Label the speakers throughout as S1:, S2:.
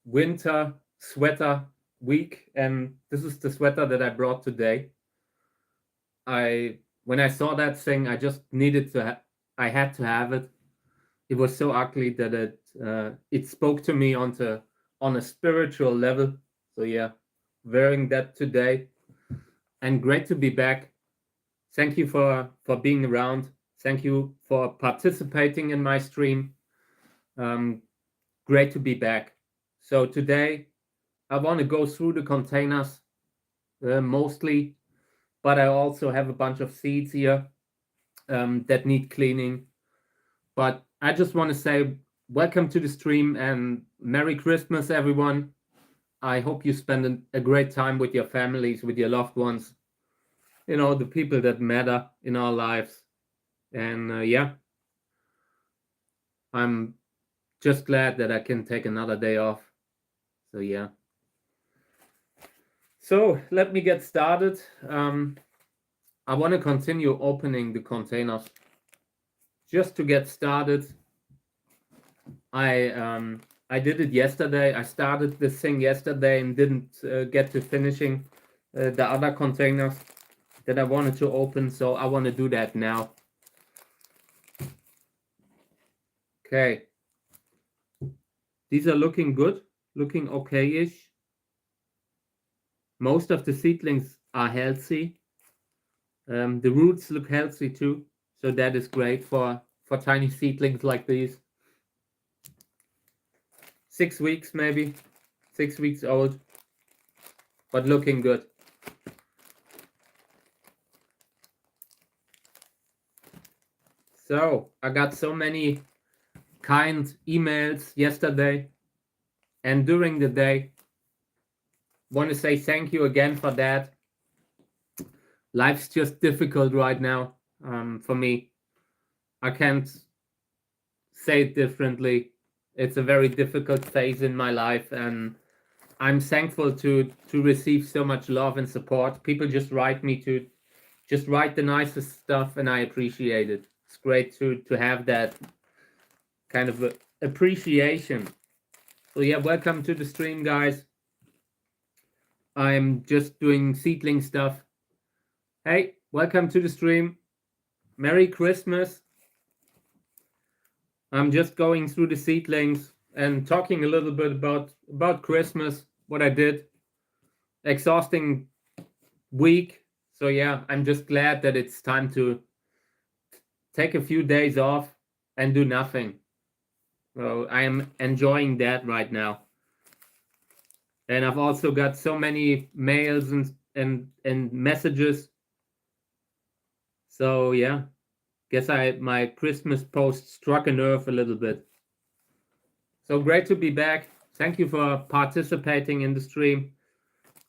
S1: winter sweater week, and this is the sweater that I brought today. When I saw that thing, I just needed to. I had to have it. It was so ugly that it spoke to me on a spiritual level. So yeah, wearing that today, and great to be back. Thank you for being around. Thank you for participating in my stream. Great to be back. So today I want to go through the containers mostly, but I also have a bunch of seeds here that need cleaning. But I just want to say welcome to the stream and Merry Christmas, everyone. I hope you spend a great time with your families, with your loved ones, the people that matter in our lives. And yeah, I'm just glad that I can take another day off. So yeah. So let me get started. I want to continue opening the containers. Just to get started, I did it yesterday. I started this thing yesterday and didn't get to finishing the other containers that I wanted to open. So I want to do that now. Okay. These are looking good, looking okay-ish. Most of the seedlings are healthy. The roots look healthy too. So that is great for tiny seedlings like these. 6 weeks maybe, 6 weeks old, but looking good. So I got so many kind emails yesterday and during the day. Want to say thank you again for that. Life's just difficult right now for me. I can't say it differently. It's a very difficult phase in my life, and I'm thankful to receive so much love and support. People just write me to just write the nicest stuff, and I appreciate it. It's great to have that kind of appreciation. So yeah, welcome to the stream, guys. I'm just doing seedling stuff. Hey, welcome to the stream. Merry Christmas. I'm just going through the seedlings and talking a little bit about Christmas, what I did. Exhausting week. So yeah, I'm just glad that it's time to take a few days off and do nothing. So I am enjoying that right now. And I've also got so many mails and messages. So yeah, guess my Christmas post struck a nerve a little bit. So great to be back. Thank you for participating in the stream.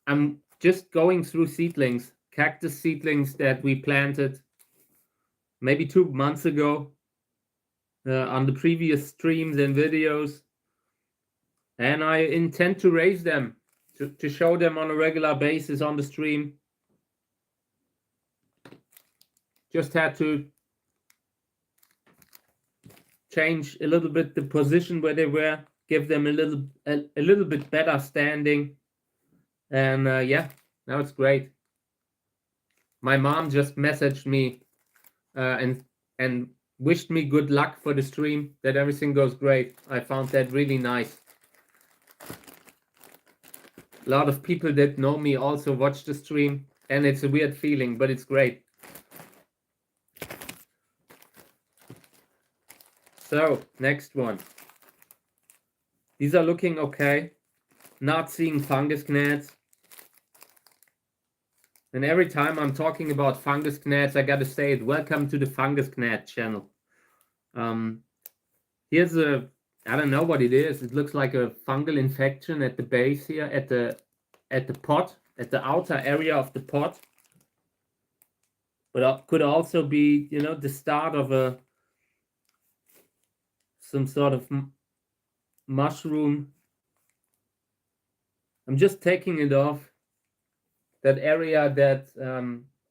S1: I'm just going through seedlings, cactus seedlings that we planted maybe 2 months ago on the previous streams and videos. And I intend to raise them, to show them on a regular basis on the stream. Just had to change a little bit the position where they were, give them a little bit better standing. And yeah, now it's great. My mom just messaged me and wished me good luck for the stream, that everything goes great. I found that really nice. A lot of people that know me also watch the stream, and it's a weird feeling, but it's great. So, next one. These are looking okay. Not seeing fungus gnats. And every time I'm talking about fungus gnats, I gotta say it. Welcome to the Fungus Gnat channel. Here's I don't know what it is. It looks like a fungal infection at the base here, at the pot, at the outer area of the pot. But it could also be, the start of some sort of mushroom. I'm just taking it off. That area that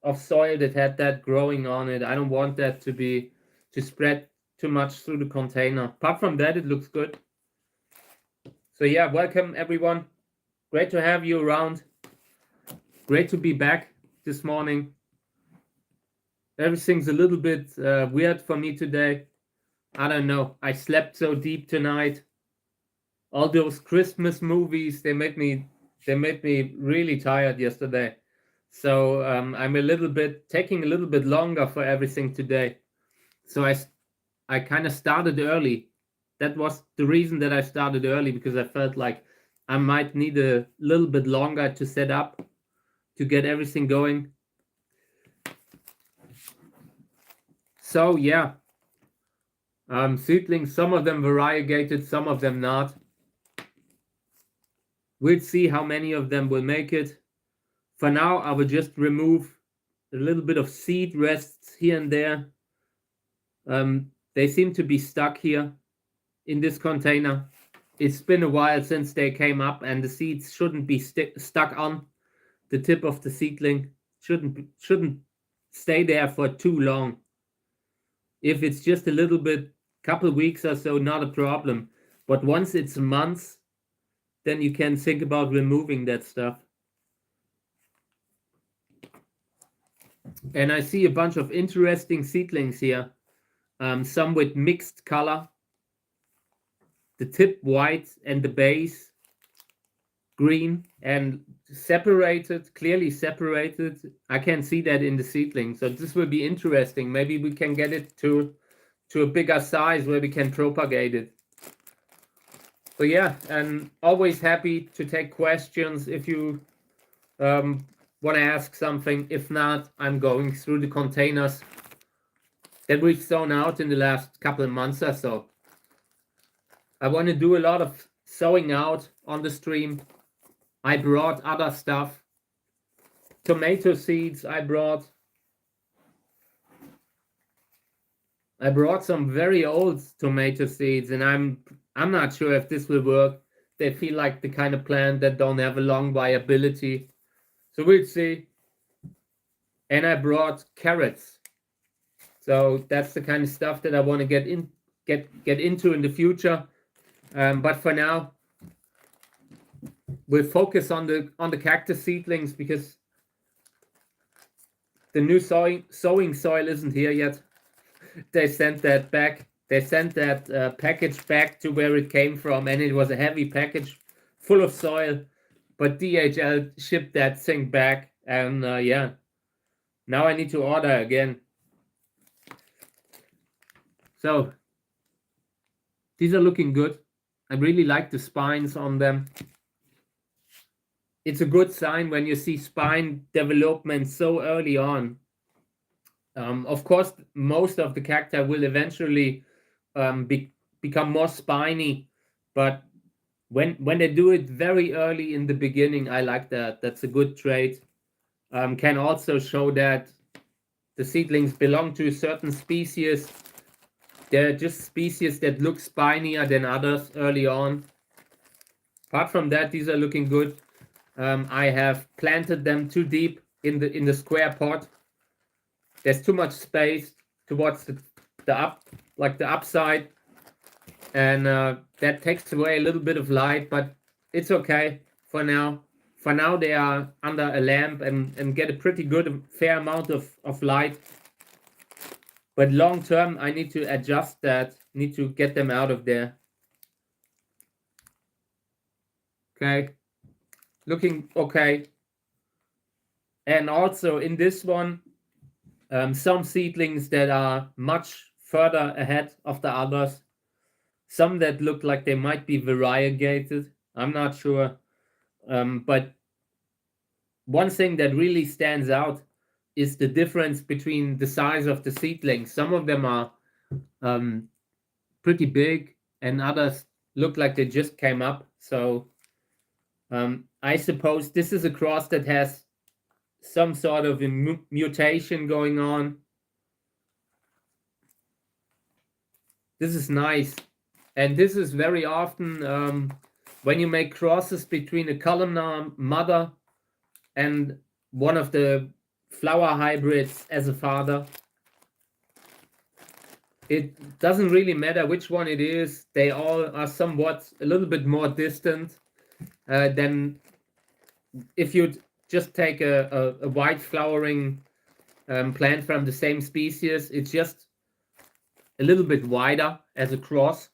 S1: of soil that had that growing on it. I don't want that to spread too much through the container. Apart from that, it looks good. So yeah, welcome everyone. Great to have you around. Great to be back this morning. Everything's a little bit weird for me today. I don't know. I slept so deep tonight. All those Christmas movies, they made me really tired yesterday. So I'm taking a little bit longer for everything today. So I kind of started early. That was the reason that I started early, because I felt like I might need a little bit longer to set up, to get everything going. So yeah, seedlings, some of them variegated, some of them not. We'll see how many of them will make it. For now, I will just remove a little bit of seed rests here and there. They seem to be stuck here in this container. It's been a while since they came up, and the seeds shouldn't be stuck on the tip of the seedling. Shouldn't stay there for too long. If it's just a little bit, couple weeks or so, not a problem. But once it's months, then you can think about removing that stuff. And I see a bunch of interesting seedlings here. Some with mixed color. The tip white and the base green, and separated, clearly separated. I can see that in the seedling. So this will be interesting. Maybe we can get it to a bigger size where we can propagate it. So yeah, and always happy to take questions if you want to ask something. If not, I'm going through the containers that we've sown out in the last couple of months or so. I want to do a lot of sowing out on the stream. I brought other stuff. Tomato seeds I brought. I brought some very old tomato seeds, and I'm not sure if this will work. They feel like the kind of plant that don't have a long viability. So we'll see. And I brought carrots. So that's the kind of stuff that I want to get into in the future. But for now, we'll focus on the cactus seedlings, because the new sowing soil isn't here yet. They sent that back. They sent that package back to where it came from, and it was a heavy package full of soil. But DHL shipped that thing back, and yeah, now I need to order again. So these are looking good. I really like the spines on them. It's a good sign when you see spine development so early on. Of course, most of the cacti will eventually become more spiny, but when they do it very early in the beginning, I like that. That's a good trait. Can also show that the seedlings belong to a certain species. They're just species that look spinier than others early on. Apart from that, these are looking good. I have planted them too deep in the square pot. There's too much space towards the upside, and that takes away a little bit of light, but it's okay for now. For now, they are under a lamp and get a pretty good, fair amount of light. But long term, I need to adjust that, need to get them out of there. Okay, looking okay. And also in this one, some seedlings that are much further ahead of the others. Some that look like they might be variegated. I'm not sure. But one thing that really stands out is the difference between the size of the seedlings. Some of them are pretty big, and others look like they just came up. So I suppose this is a cross that has some sort of a mutation going on. This is nice. And this is very often when you make crosses between a columnar mother and one of the flower hybrids as a father. it doesn't really matter which one it is. They all are somewhat a little bit more distant than if you just take a white flowering plant from the same species. It's just a little bit wider as a cross,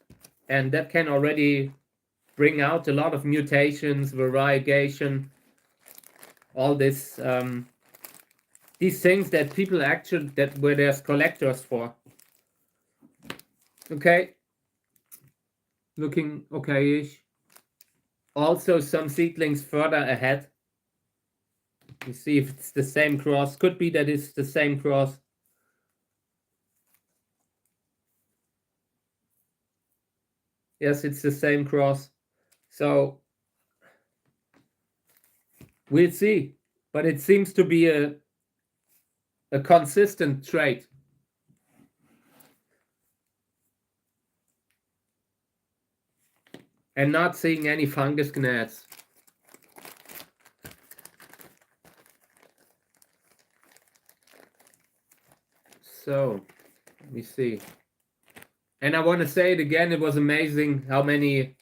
S1: and that can already bring out a lot of mutations, variegation, all this these things that people actually, that where there's collectors for. Okay, looking okay-ish. Also some seedlings further ahead. You see if it's the same cross. Could be that it's the same cross. Yes, it's the same cross. So we'll see. But it seems to be a consistent trait. And not seeing any fungus gnats. So let me see. And I want to say it again, it was amazing how many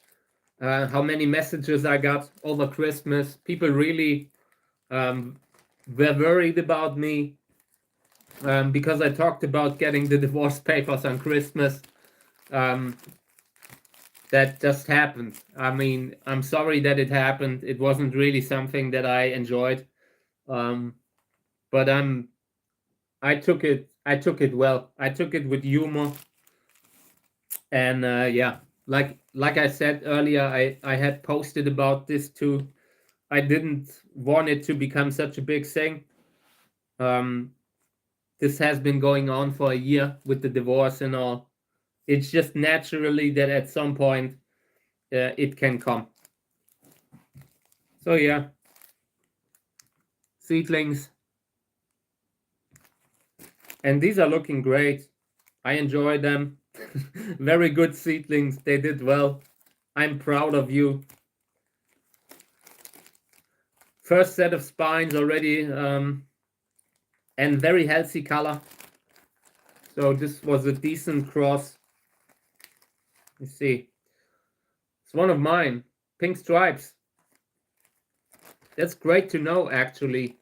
S1: messages I got over Christmas. People really were worried about me because I talked about getting the divorce papers on Christmas. That just happened. I mean, I'm sorry that it happened. It wasn't really something that I enjoyed, but I took it well. I took it with humor, and yeah, like I said earlier, I had posted about this too. I didn't want it to become such a big thing. This has been going on for a year with the divorce and all. It's just naturally that at some point it can come. So yeah, seedlings, and these are looking great. I enjoy them. Very good seedlings. They did well. I'm proud of you. First set of spines already, and very healthy color. So this was a decent cross. You see, it's one of mine. Pink stripes. That's great to know, actually.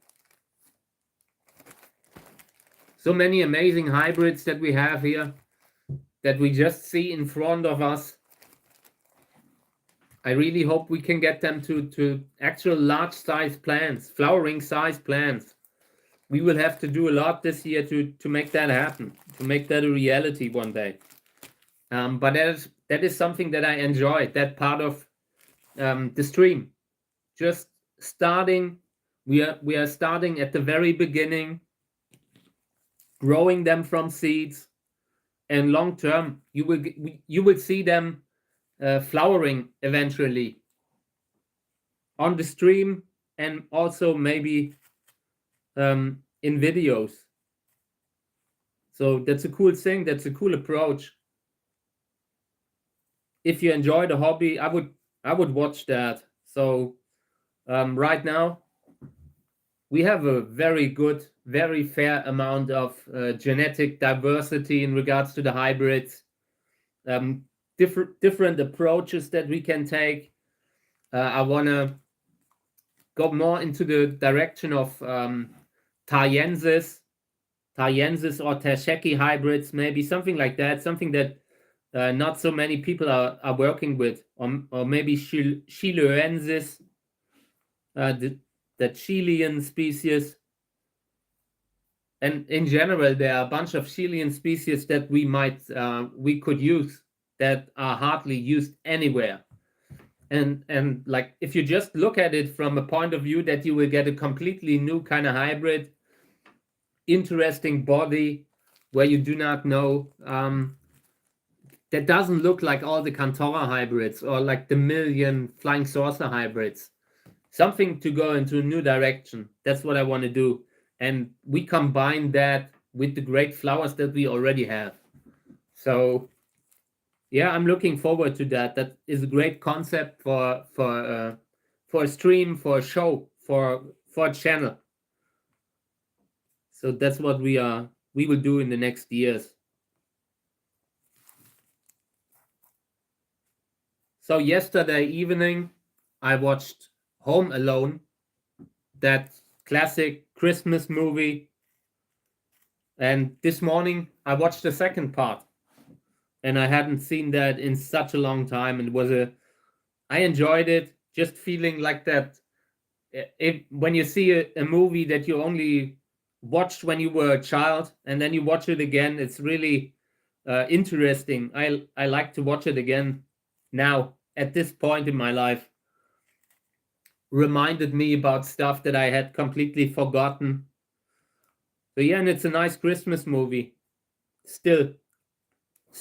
S1: So many amazing hybrids that we have here that we just see in front of us. I really hope we can get them to actual large size plants, flowering size plants. We will have to do a lot this year to make that happen, to make that a reality one day. But that is something that I enjoy, that part of the stream. Just starting, we are starting at the very beginning, growing them from seeds, and long term you will see them flowering eventually on the stream, and also maybe in videos. So that's a cool thing. That's a cool approach. If you enjoy the hobby, I would watch that. So right now we have a very good, very fair amount of genetic diversity in regards to the hybrids. Different approaches that we can take. I want to go more into the direction of Thaiensis or Tersheki hybrids, maybe something like that, something that not so many people are working with, or maybe Chiloensis, the Chilean species. And in general, there are a bunch of Chilean species that we could use that are hardly used anywhere. And like, if you just look at it from a point of view that you will get a completely new kind of hybrid, interesting body, where you do not know, that doesn't look like all the Cantora hybrids or like the million Flying Saucer hybrids. Something to go into a new direction. That's what I want to do. And we combine that with the great flowers that we already have. So yeah, I'm looking forward to that. That is a great concept for a stream, for a show, for a channel. So that's what we will do in the next years. So yesterday evening, I watched Home Alone, that classic Christmas movie. And this morning, I watched the second part. And I hadn't seen that in such a long time. And I enjoyed it, just feeling like that. When you see a movie that you only watched when you were a child and then you watch it again, it's really interesting. I like to watch it again now at this point in my life. Reminded me about stuff that I had completely forgotten. So yeah, and it's a nice Christmas movie. Still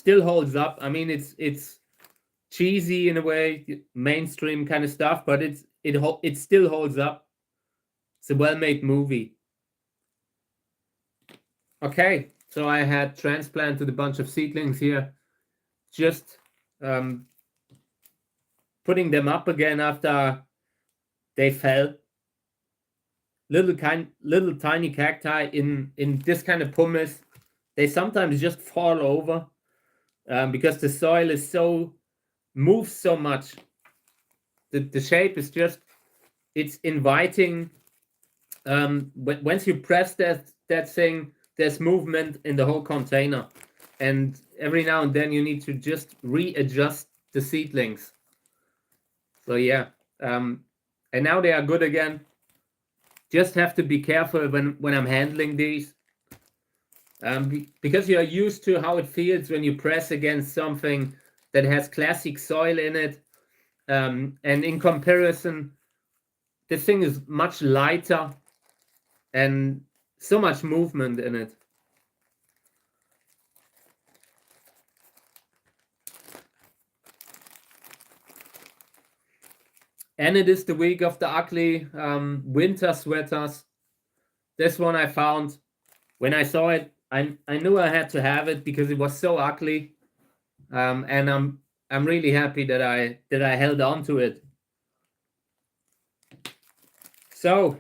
S1: holds up. I mean, it's cheesy in a way, mainstream kind of stuff, but it still holds up. It's a well-made movie. Okay, so I had transplanted a bunch of seedlings here, just putting them up again after they fell. Little tiny cacti in this kind of pumice, they sometimes just fall over because the soil is moves so much. The shape is just, it's inviting. Once you press that thing, there's movement in the whole container, and every now and then you need to just readjust the seedlings. So yeah, and now they are good again. Just have to be careful when I'm handling these, because you're used to how it feels when you press against something that has classic soil in it, and in comparison, this thing is much lighter and so much movement in it. And it is the week of the ugly winter sweaters. This one I found when I saw it. I knew I had to have it because it was so ugly, and I'm really happy that I held on to it. So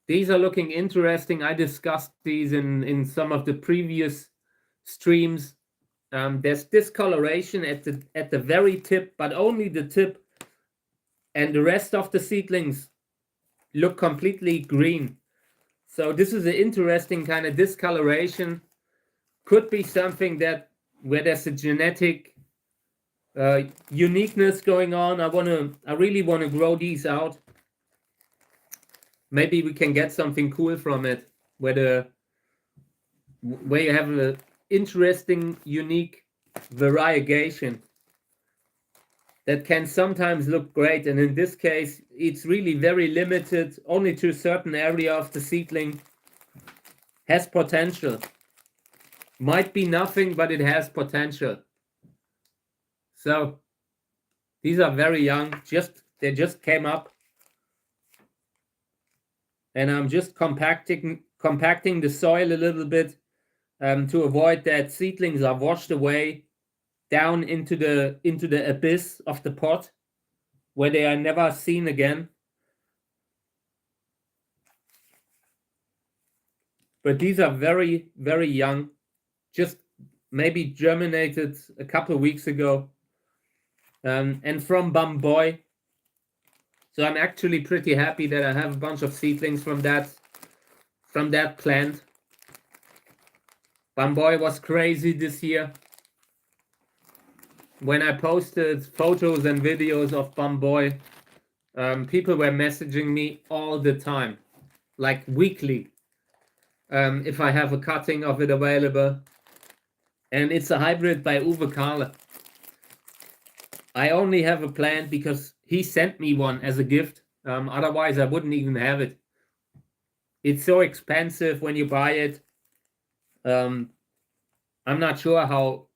S1: these are looking interesting. I discussed these in some of the previous streams. There's discoloration at the very tip, but only the tip, and the rest of the seedlings look completely green. So this is an interesting kind of discoloration. Could be something where there's a genetic uniqueness going on. I really want to grow these out. Maybe we can get something cool from it, where you have an interesting, unique variegation that can sometimes look great, and in this case it's really very limited, only to a certain area of the seedling. Has potential. Might be nothing, but it has potential. So these are very young, they just came up, and I'm just compacting the soil a little bit to avoid that seedlings are washed away down into the abyss of the pot, where they are never seen again. But these are very, very young, just maybe germinated a couple of weeks ago, and from Bamboy. So I'm actually pretty happy that I have a bunch of seedlings from that plant. Bamboy was crazy this year. When I posted photos and videos of Bamboy, people were messaging me all the time, like weekly, if I have a cutting of it available. And it's a hybrid by Uwe Kahle. I only have a plant because he sent me one as a gift. Otherwise, I wouldn't even have it. It's so expensive when you buy it. I'm not sure how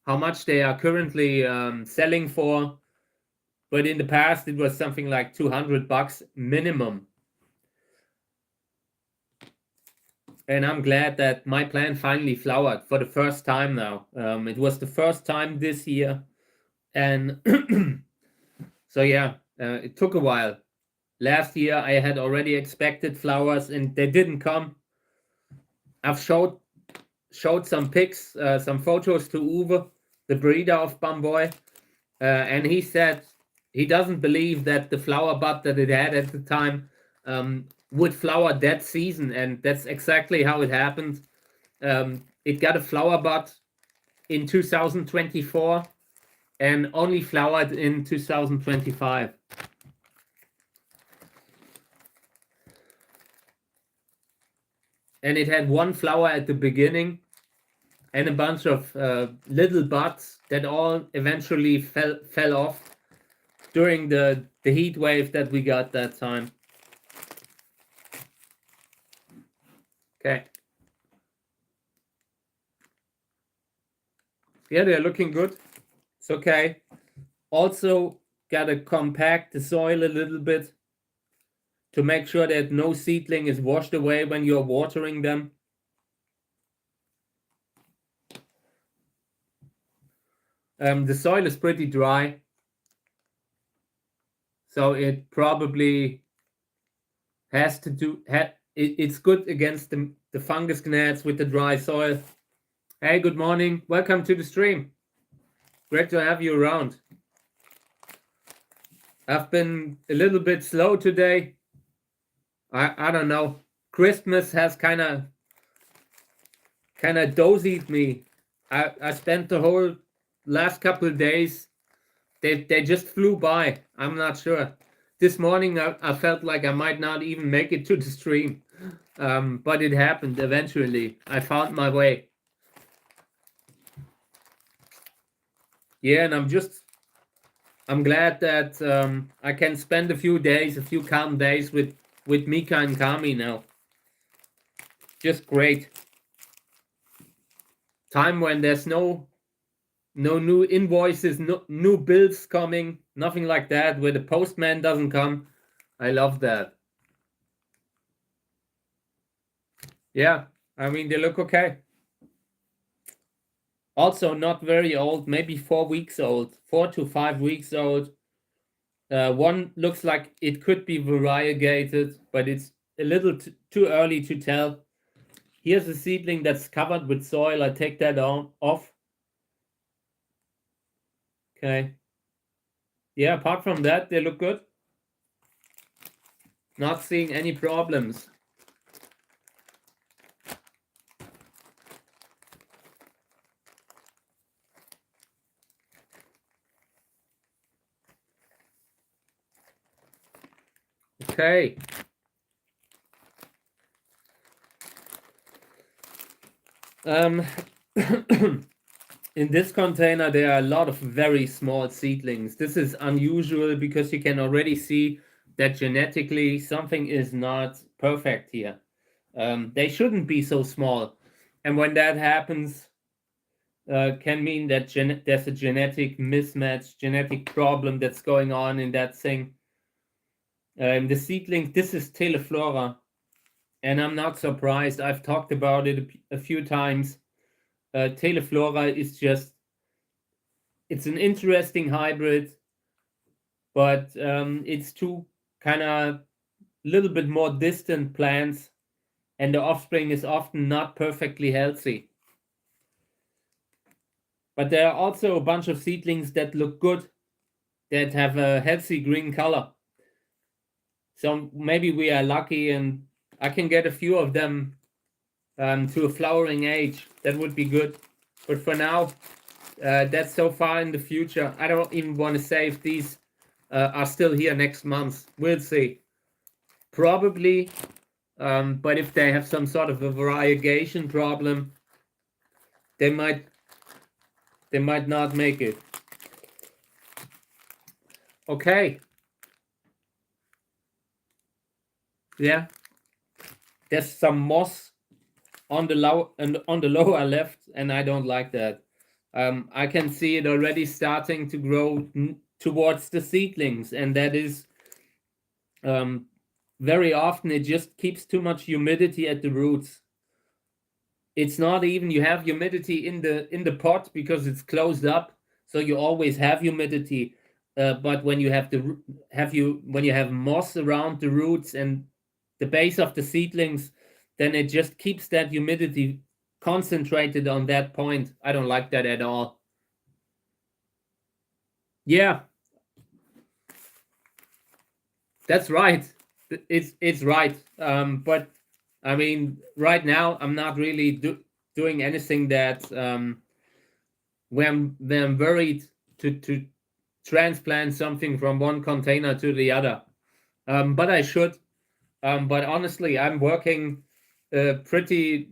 S1: much they are currently selling for, but in the past it was something like $200 minimum. And I'm glad that my plant finally flowered for the first time now. It was the first time this year, and so yeah, it took a while. Last year I had already expected flowers and they didn't come. I've showed some pics, some photos to Uwe, the breeder of Bamboy, and he said he doesn't believe that the flower bud that it had at the time would flower that season, and that's exactly how it happened. It got a flower bud in 2024 and only flowered in 2025. And it had one flower at the beginning and a bunch of little buds that all eventually fell off during the heat wave that we got that time. Okay. Yeah, they're looking good. It's okay. Also, gotta compact the soil a little bit to make sure that no seedling is washed away when you're watering them. The soil is pretty dry, so it probably has to do. It's good against the fungus gnats with the dry soil. Hey, good morning. Welcome to the stream. Great to have you around. I've been a little bit slow today. I don't know. Christmas has kind of dozied me. I spent the whole last couple of days. They just flew by. I'm not sure. This morning I felt like I might not even make it to the stream, but it happened eventually. I found my way. Yeah, and I'm glad that I can spend a few calm days with Mika and Kami now. Just great. Time when there's no new invoices, no new bills coming, nothing like that, where the postman doesn't come. I love that. Yeah, I mean, they look okay. Also not very old, maybe 4 weeks old, 4 to 5 weeks old. One looks like it could be variegated, but it's a little too early to tell. Here's a seedling that's covered with soil. I take that off. Okay. Yeah, apart from that, they look good. Not seeing any problems. Okay. In this container, there are a lot of very small seedlings. This is unusual because you can already see that genetically something is not perfect here. They shouldn't be so small. And when that happens, can mean that there's a genetic mismatch, genetic problem that's going on in that thing. The seedling, this is Teleflora. And I'm not surprised. I've talked about it a few times. Teleflora is just, it's an interesting hybrid, but it's two kind of little bit more distant plants, and the offspring is often not perfectly healthy. But there are also a bunch of seedlings that look good, that have a healthy green color. So maybe we are lucky and I can get a few of them to a flowering age. That would be good. But for now, that's so far in the future. I don't even want to say if these are still here next month. We'll see. Probably, but if they have some sort of a variegation problem, they might not make it. Okay. Yeah. There's some moss on the lower left, and I don't like that. I can see it already starting to grow towards the seedlings, and that is very often it just keeps too much humidity at the roots. It's not even you have humidity in the pot because it's closed up, so you always have humidity. But when you have moss around the roots and the base of the seedlings, then it just keeps that humidity concentrated on that point. I don't like that at all. Yeah, that's right. It's right. But I mean, right now I'm not really doing anything that when I'm worried to transplant something from one container to the other. But I should. But honestly, I'm working pretty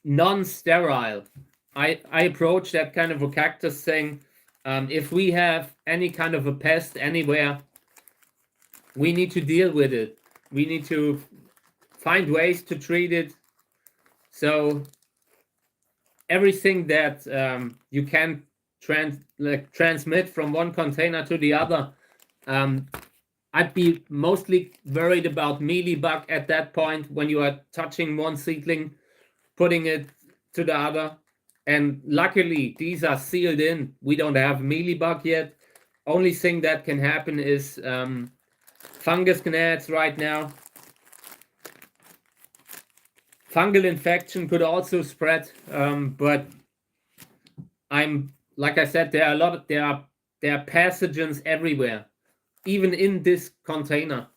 S1: non-sterile. I approach that kind of a cactus thing. If we have any kind of a pest anywhere, we need to deal with it. We need to find ways to treat it. So everything that you can transmit from one container to the other, I'd be mostly worried about mealybug at that point when you are touching one seedling, putting it to the other. And luckily, these are sealed in. We don't have mealybug yet. Only thing that can happen is fungus gnats right now. Fungal infection could also spread, but I'm like I said, there are a lot of there are pathogens everywhere, even in this container.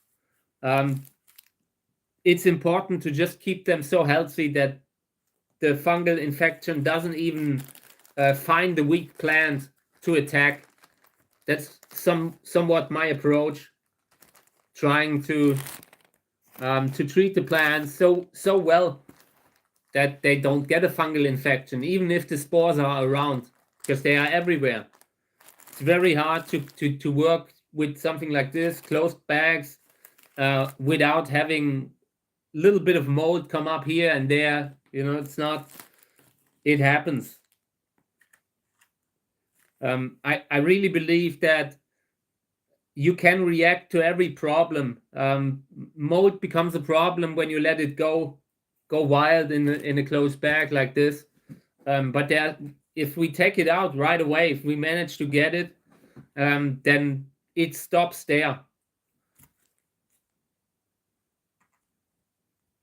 S1: It's important to just keep them so healthy that the fungal infection doesn't even find the weak plant to attack. That's somewhat my approach, trying to treat the plants so well that they don't get a fungal infection, even if the spores are around, because they are everywhere. It's very hard to work with something like this, closed bags, without having a little bit of mold come up here and there. You know, it's not, it happens. I really believe that you can react to every problem. Mold becomes a problem when you let it go wild in a closed bag like this. But there, if we take it out right away, if we manage to get it, then it stops there.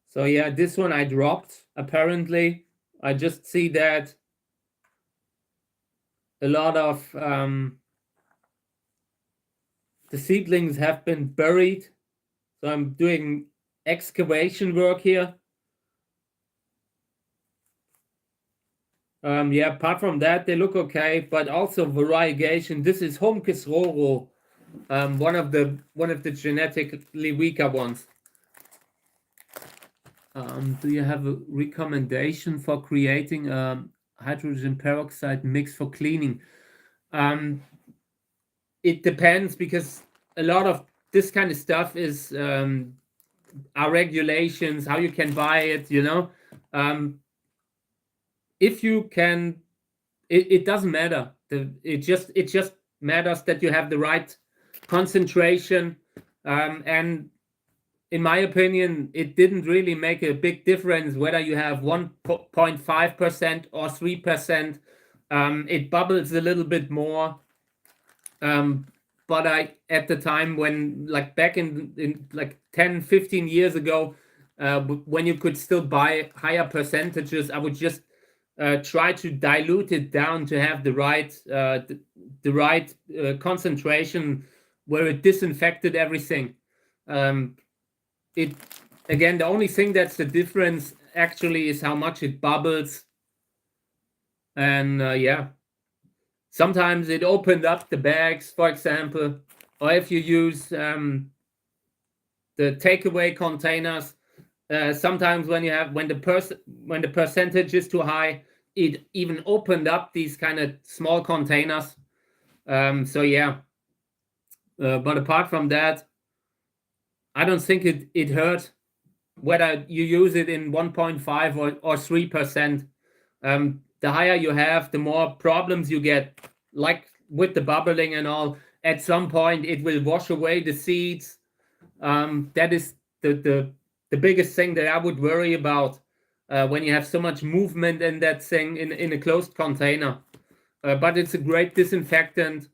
S1: So yeah, this one I dropped, apparently. I just see that a lot of the seedlings have been buried. So I'm doing excavation work here. Yeah, apart from that, they look okay, but also variegation. This is Homkes Roro, one of the genetically weaker ones. Do you have a recommendation for creating a hydrogen peroxide mix for cleaning? It depends, because a lot of this kind of stuff is our regulations, how you can buy it, you know. If you can, it doesn't matter. It just matters that you have the right concentration. And in my opinion, it didn't really make a big difference whether you have 1.5% or 3%. It bubbles a little bit more. But I, at the time when, like back in like 10, 15 years ago, when you could still buy higher percentages, I would just try to dilute it down to have the right concentration where it disinfected everything. It, again, the only thing that's the difference actually is how much it bubbles. And yeah, sometimes it opened up the bags, for example, or if you use the takeaway containers, sometimes when the percentage is too high, it even opened up these kind of small containers. So yeah, but apart from that, I don't think it hurt whether you use it in 1.5 or 3%. The higher you have, the more problems you get, like with the bubbling and all. At some point, it will wash away the seeds. That is the biggest thing that I would worry about when you have so much movement in that thing in a closed container. But it's a great disinfectant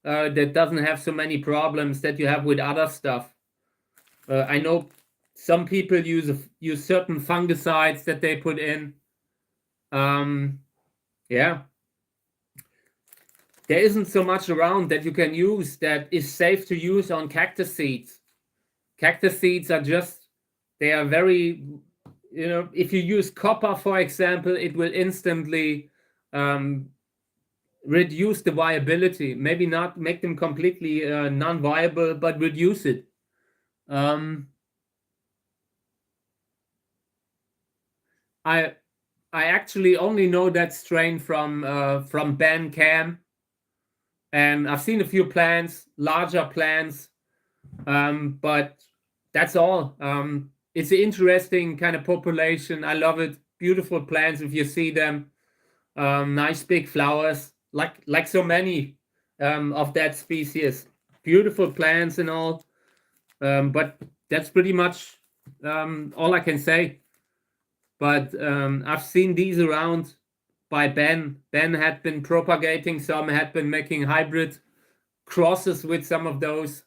S1: that doesn't have so many problems that you have with other stuff. I know some people use certain fungicides that they put in. Yeah. there isn't so much around that you can use that is safe to use on cactus seeds. Cactus seeds are just, they are very, if you use copper, for example, it will instantly reduce the viability. Maybe not make them completely non-viable, but reduce it. I actually only know that strain from Ben Cam, and I've seen a few plants, larger plants, but that's all. It's an interesting kind of population. I love it. Beautiful plants if you see them. Nice big flowers, like so many of that species. Beautiful plants and all. But that's pretty much all I can say. But I've seen these around by Ben. Ben had been propagating some, had been making hybrid crosses with some of those.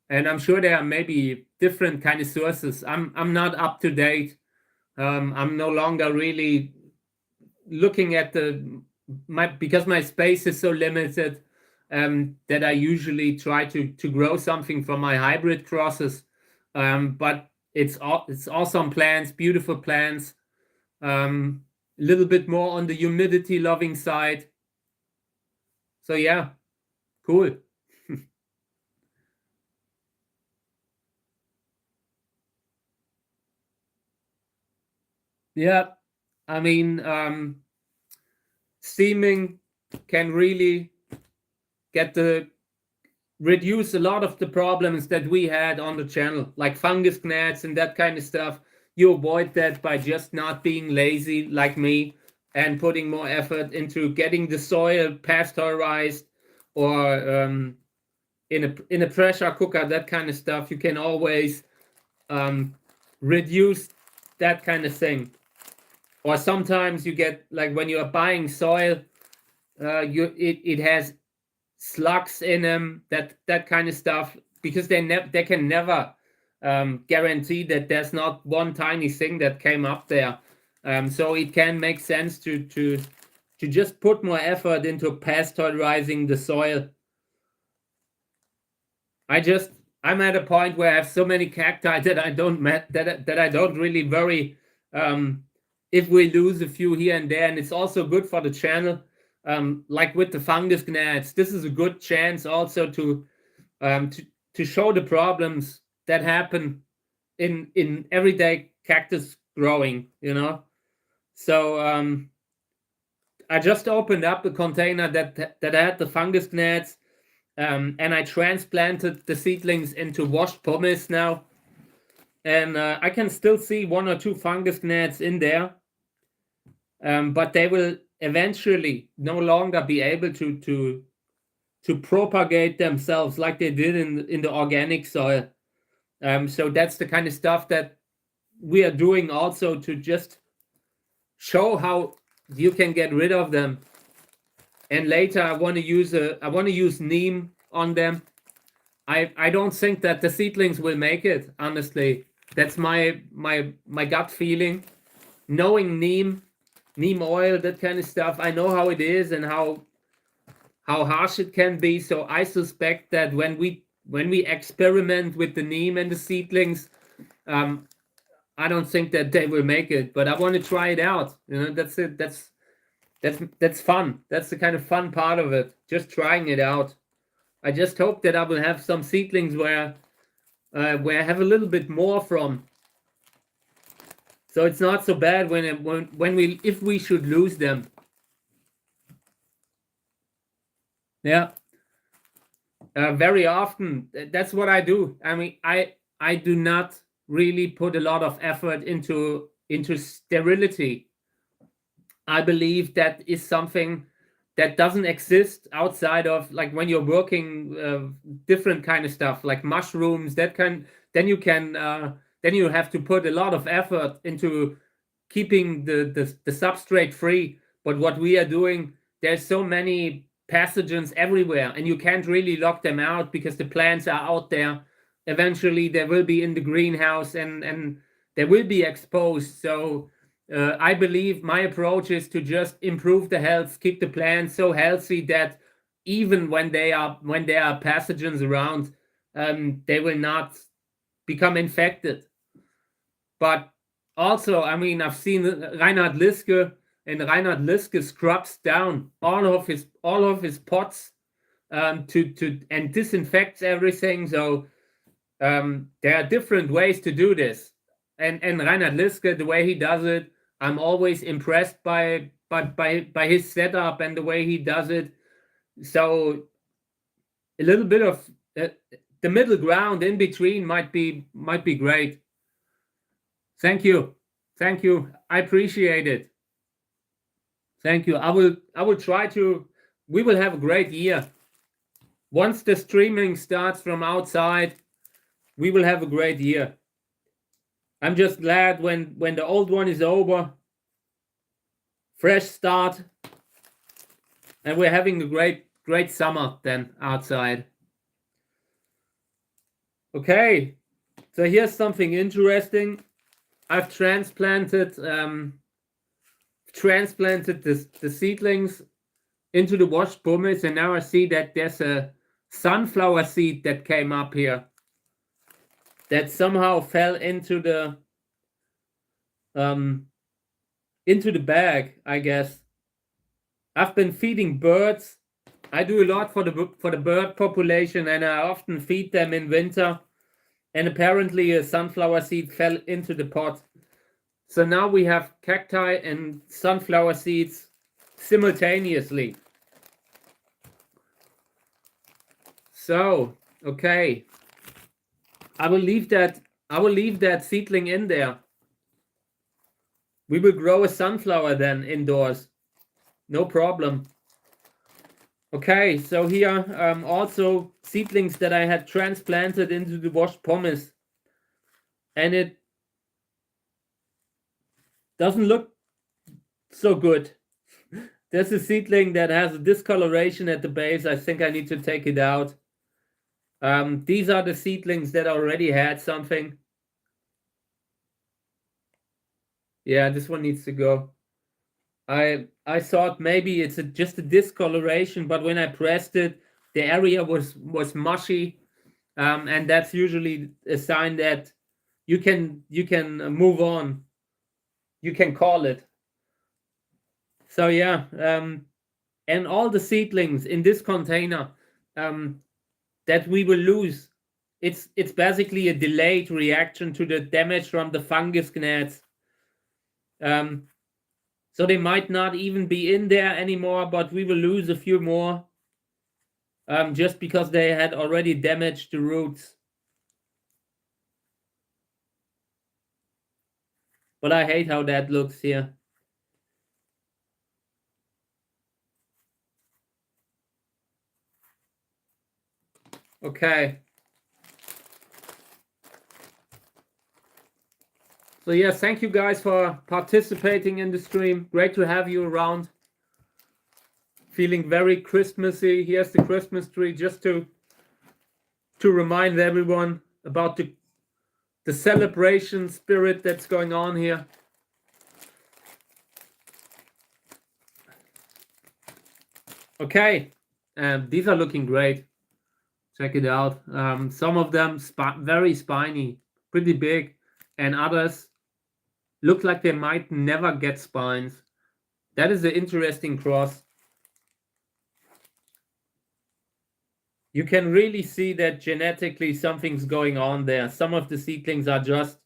S1: And I'm sure there are maybe different kind of sources. I'm not up to date. I'm no longer really looking at because my space is so limited, that I usually try to grow something from my hybrid crosses. But it's awesome plants, beautiful plants. A little bit more on the humidity loving side. So yeah, cool. Yeah, I mean, steaming can really reduce a lot of the problems that we had on the channel, like fungus gnats and that kind of stuff. You avoid that by just not being lazy like me and putting more effort into getting the soil pasteurized or in a pressure cooker, that kind of stuff. You can always reduce that kind of thing. Or sometimes you get, like when you are buying soil, it has slugs in them, that kind of stuff, because they can never guarantee that there's not one tiny thing that came up there. So it can make sense to just put more effort into pasteurizing the soil. I'm at a point where I have so many cacti that I don't really worry if we lose a few here and there, and it's also good for the channel. Like with the fungus gnats, this is a good chance also to show the problems that happen in everyday cactus growing. So I just opened up a container that had the fungus gnats. And I transplanted the seedlings into washed pumice now. And I can still see one or two fungus gnats in there. But they will eventually no longer be able to propagate themselves like they did in the organic soil. So that's the kind of stuff that we are doing also to just show how you can get rid of them. And later I want to use neem on them. I don't think that the seedlings will make it, honestly. That's my gut feeling. Knowing neem oil, that kind of stuff, I know how it is and how harsh it can be. So I suspect that when we experiment with the neem and the seedlings, I don't think that they will make it. But I want to try it out. That's it. That's fun. That's the kind of fun part of it. Just trying it out. I just hope that I will have some seedlings where I have a little bit more from. So it's not so bad if we should lose them. Yeah. Very often, that's what I do. I mean, I do not really put a lot of effort into sterility. I believe that is something that doesn't exist outside of, like, when you're working different kind of stuff like mushrooms, then you have to put a lot of effort into keeping the substrate free. But what we are doing, there's so many pathogens everywhere and you can't really lock them out because the plants are out there. Eventually they will be in the greenhouse and they will be exposed. So I believe my approach is to just improve the health, keep the plants so healthy that even when there are pathogens around, they will not become infected. But also, I mean, I've seen Reinhard Liske, and Reinhard Liske scrubs down all of his pots to and disinfects everything. So there are different ways to do this, and Reinhard Liske, the way he does it, I'm always impressed by his setup and the way he does it. So a little bit of the middle ground in between might be great. Thank you. I appreciate it. Thank you. I will try to. We will have a great year. Once the streaming starts from outside, we will have a great year. I'm just glad when the old one is over, fresh start, and we're having a great summer then outside. Okay, so here's something interesting. I've transplanted the seedlings into the washed pumice, and now I see that there's a sunflower seed that came up here that somehow fell into the bag, I guess. I've been feeding birds. I do a lot for the bird population, and I often feed them in winter. And apparently a sunflower seed fell into the pot. So now we have cacti and sunflower seeds simultaneously. So, okay. I will leave that seedling in there. We will grow a sunflower then indoors. No problem. Okay, so here also seedlings that I had transplanted into the washed pumice. And it doesn't look so good. There's a seedling that has a discoloration at the base. I think I need to take it out. These are the seedlings that already had something. Yeah, this one needs to go. I thought maybe it's just a discoloration, but when I pressed it, the area was mushy, and that's usually a sign that you can move on. You can call it. So yeah, and all the seedlings in this container that we will lose, it's basically a delayed reaction to the damage from the fungus gnats. So they might not even be in there anymore, but we will lose a few more just because they had already damaged the roots. But I hate how that looks here. Okay. So yeah, thank you guys for participating in the stream. Great to have you around. Feeling very Christmassy. Here's the Christmas tree, just to remind everyone about the celebration spirit that's going on here. Okay, these are looking great. Check it out. Some of them very spiny, pretty big, and others look like they might never get spines. That is an interesting cross. You can really see that genetically something's going on there. Some of the seedlings are just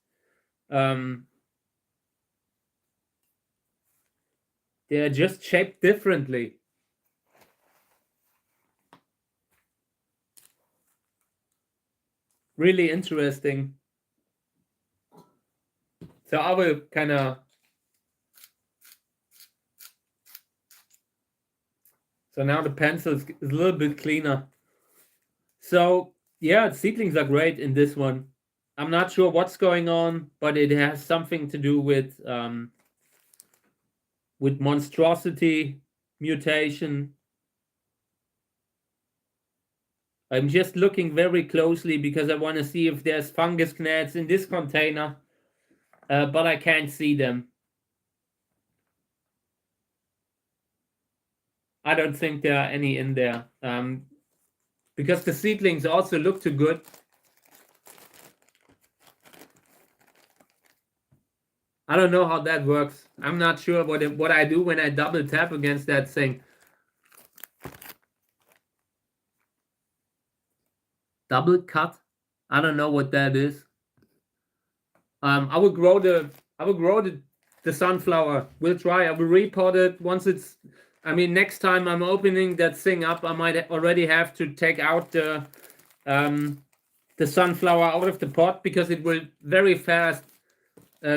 S1: they're just shaped differently. Really interesting. So I will kind of... So now the pencil is a little bit cleaner. So yeah, seedlings are great in this one. I'm not sure what's going on, but it has something to do with monstrosity, mutation. I'm just looking very closely because I want to see if there's fungus gnats in this container, but I can't see them. I don't think there are any in there. Because the seedlings also look too good. I don't know how that works. I'm not sure what I do when I double tap against that thing. Double cut? I don't know what that is. I will grow the sunflower. We'll try. I will repot it once it's. I mean, next time I'm opening that thing up, I might already have to take out the sunflower out of the pot because it will very fast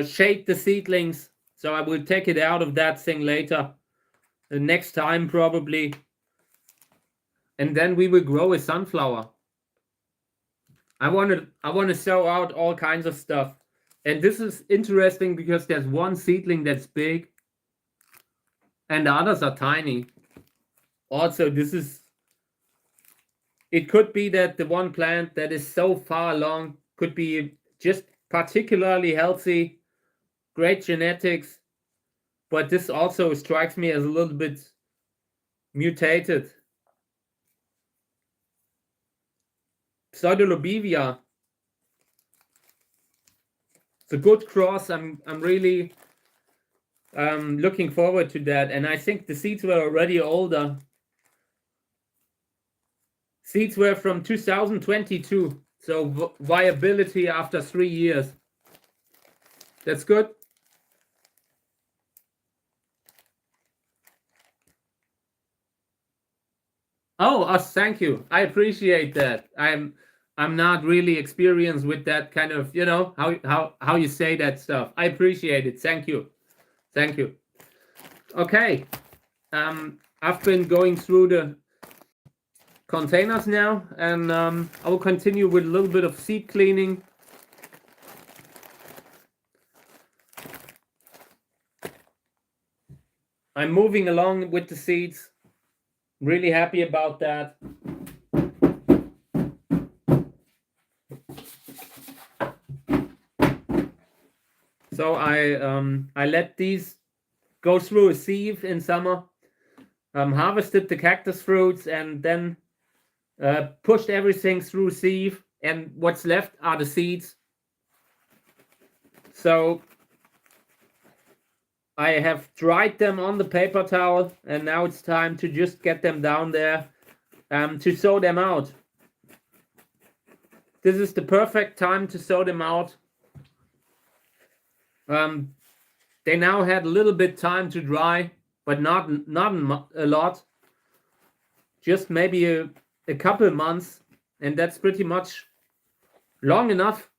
S1: shake the seedlings. So I will take it out of that thing later, the next time probably, and then we will grow a sunflower. I want to sow out all kinds of stuff. And this is interesting because there's one seedling that's big and the others are tiny. Also, it could be that the one plant that is so far along could be just particularly healthy, great genetics, but this also strikes me as a little bit mutated. Pseudolobivia. It's a good cross. I'm really looking forward to that. And I think the seeds were already older. Seeds were from 2022. So viability after 3 years. That's good. Oh, thank you. I appreciate that. I'm not really experienced with that kind of, how you say that stuff. I appreciate it. Thank you. Thank you. Okay. I've been going through the containers now, and I will continue with a little bit of seed cleaning. I'm moving along with the seeds. Really happy about that. So I let these go through a sieve in summer, harvested the cactus fruits, and then pushed everything through sieve, and what's left are the seeds. So I have dried them on the paper towel, and now it's time to just get them down there to sow them out. This is the perfect time to sow them out. They now had a little bit time to dry, but not a lot. Just maybe a couple months, and that's pretty much long enough.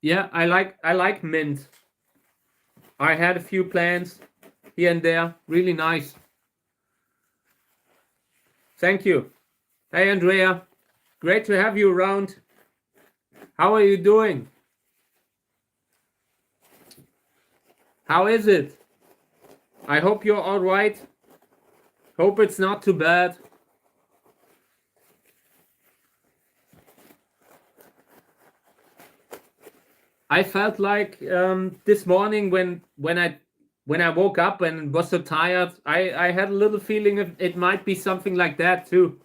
S1: Yeah, I like mint. I had a few plants here and there. Really nice. Thank you. Hey, Andrea. Great to have you around. How are you doing? How is it? I hope you're all right. Hope it's not too bad. I felt like this morning when I woke up and was so tired, I had a little feeling of it might be something like that too.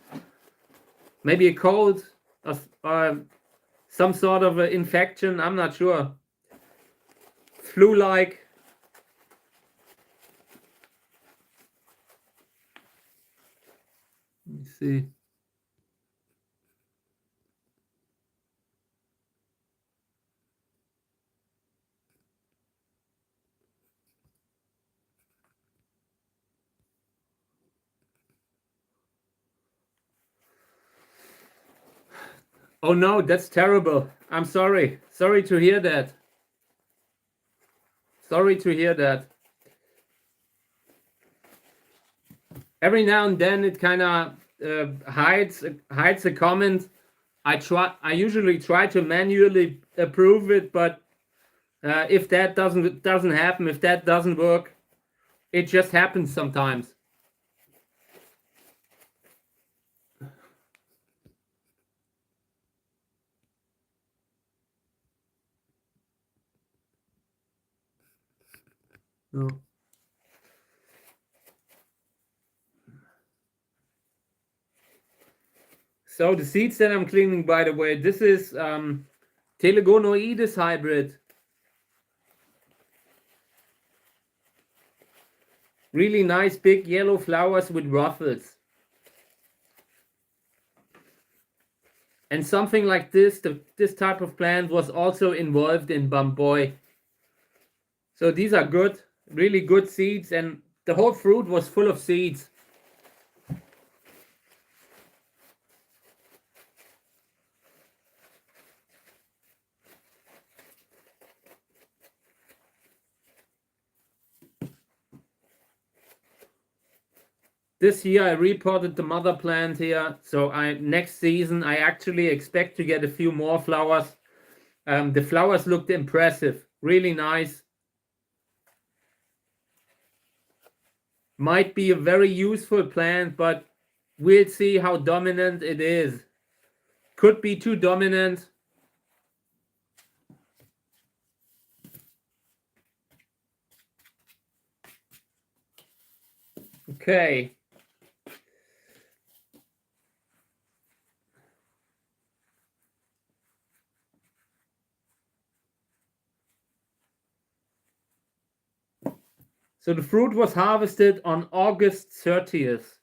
S1: Maybe a cold or some sort of an infection. I'm not sure. Flu-like. Let me see. Oh no, that's terrible. I'm sorry. Sorry to hear that. Sorry to hear that. Every now and then it kind of hides a comment. I usually try to manually approve it, but if that doesn't happen, if that doesn't work, it just happens sometimes. No. So the seeds that I'm cleaning, by the way, this is Telegonoides hybrid. Really nice big yellow flowers with ruffles. And something like this, this type of plant was also involved in bamboi. So these are good, really good seeds, and the whole fruit was full of seeds. This year I repotted the mother plant here, so next season I actually expect to get a few more flowers. The flowers looked impressive, really nice. Might be a very useful plant, but we'll see how dominant it is. Could be too dominant. Okay. So the fruit was harvested on August 30th.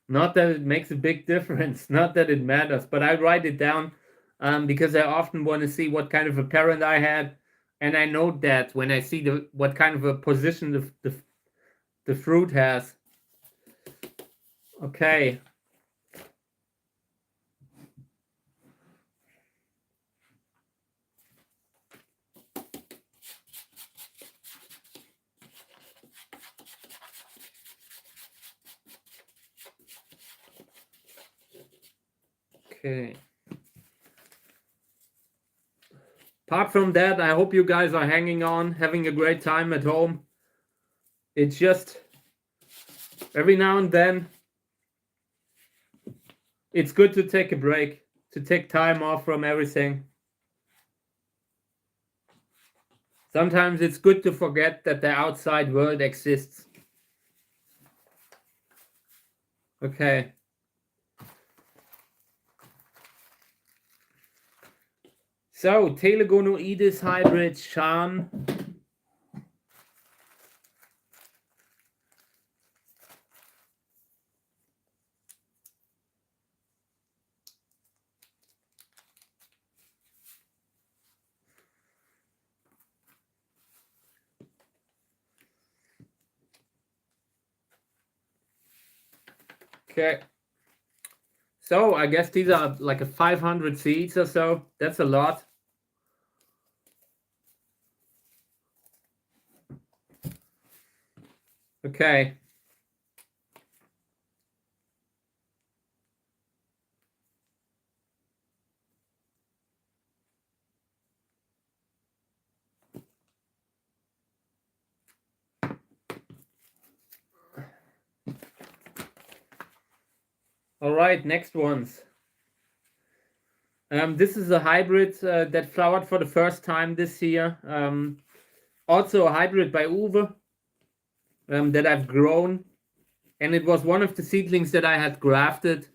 S1: Not that it makes a big difference, not that it matters, but I write it down because I often want to see what kind of a parent I had, and I note that when I see what kind of a position the fruit has. Okay. Okay. Apart from that, I hope you guys are hanging on, having a great time at home. It's just every now and then it's good to take a break, to take time off from everything. Sometimes it's good to forget that the outside world exists. Okay. So, Telegonoides hybrid Shan. Okay. So, I guess these are like a 500 seeds or so. That's a lot. Okay. All right, next ones. This is a hybrid that flowered for the first time this year. Also a hybrid by Uwe that I've grown. And it was one of the seedlings that I had grafted.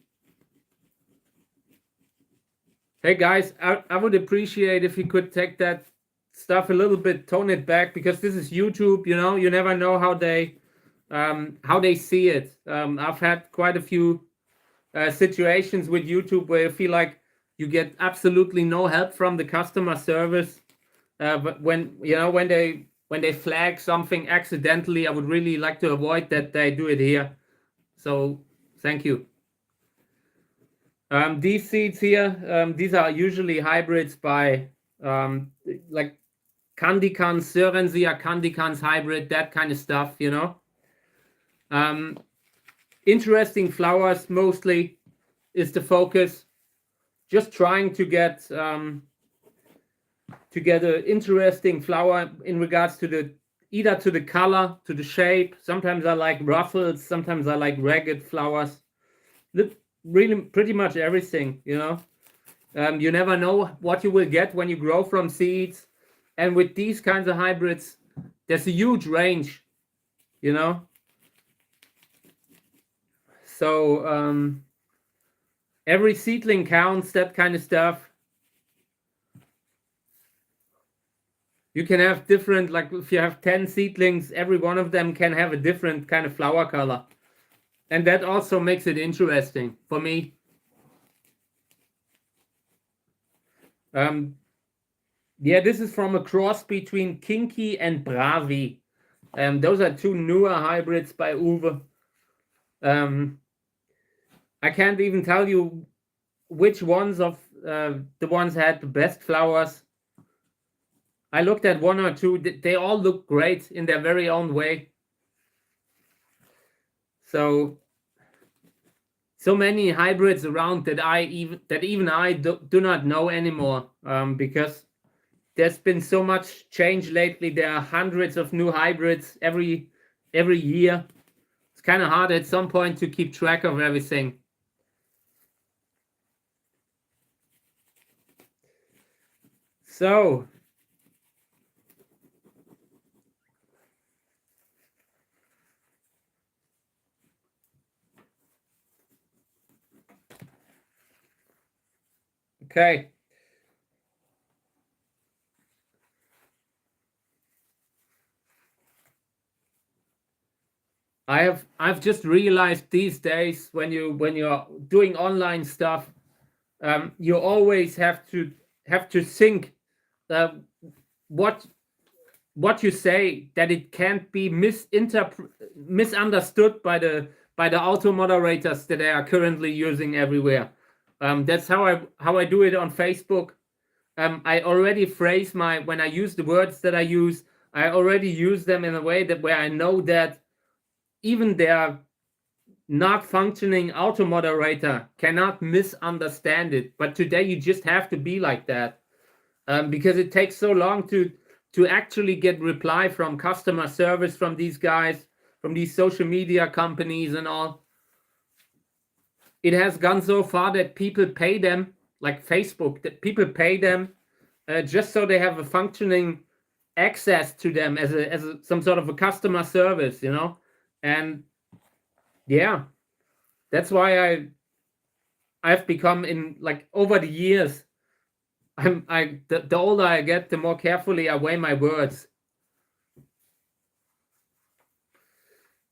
S1: Hey guys, I would appreciate if you could take that stuff a little bit, tone it back, because this is YouTube, you know, you never know how they see it. I've had quite a few situations with YouTube where you feel like you get absolutely no help from the customer service. But when they flag something accidentally, I would really like to avoid that they do it here. So thank you. These seeds here, these are usually hybrids by like Candicans, Sörensia Candicans hybrid, that kind of stuff, you know. Interesting flowers mostly is the focus. Just trying to get an interesting flower in regards to either to the color, to the shape. Sometimes I like ruffles, sometimes I like ragged flowers. Really pretty much everything, you know. You never know what you will get when you grow from seeds. And with these kinds of hybrids, there's a huge range, you know. So every seedling counts, that kind of stuff. You can have different, like if you have 10 seedlings, every one of them can have a different kind of flower color. And that also makes it interesting for me. Yeah, this is from a cross between Kinky and Bravi. Those are two newer hybrids by Uwe. I can't even tell you which ones of the ones had the best flowers. I looked at one or two. They all look great in their very own way. So many hybrids around that even I do not know anymore, because there's been so much change lately. There are hundreds of new hybrids every year. It's kind of hard at some point to keep track of everything. So okay. I've just realized these days when you're doing online stuff, you always have to think what you say, that it can't be misunderstood by the auto moderators that they are currently using everywhere. That's how I do it on Facebook. I already phrase when I use the words that I use, I already use them in a way that where I know that even their not functioning auto moderator cannot misunderstand it. But today you just have to be like that, because it takes so long to actually get reply from customer service, from these guys, from these social media companies and all. It has gone so far that people pay them, like Facebook, that people pay them just so they have a functioning access to them as some sort of a customer service, you know. And yeah, that's why I've become, in like over the years, the older I get, the more carefully I weigh my words.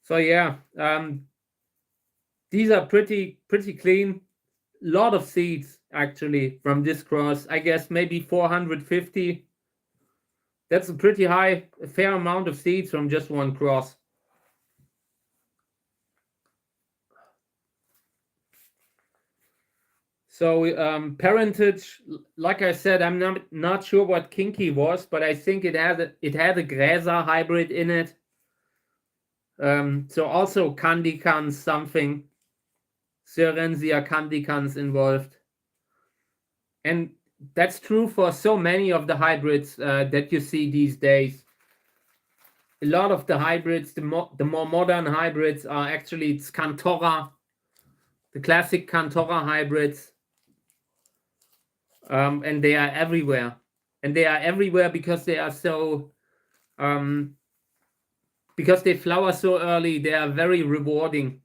S1: So yeah, these are pretty clean. Lot of seeds actually from this cross. I guess maybe 450. That's a pretty high, a fair amount of seeds from just one cross. So parentage, like I said, I'm not sure what Kinky was, but I think it had a Gräser hybrid in it. So also Candicans something, Syrensia Candicans involved. And that's true for so many of the hybrids that you see these days. A lot of the hybrids, the more modern hybrids, are actually Cantora, the classic Cantora hybrids. And they are everywhere. And they are everywhere because they are so, because they flower so early, they are very rewarding.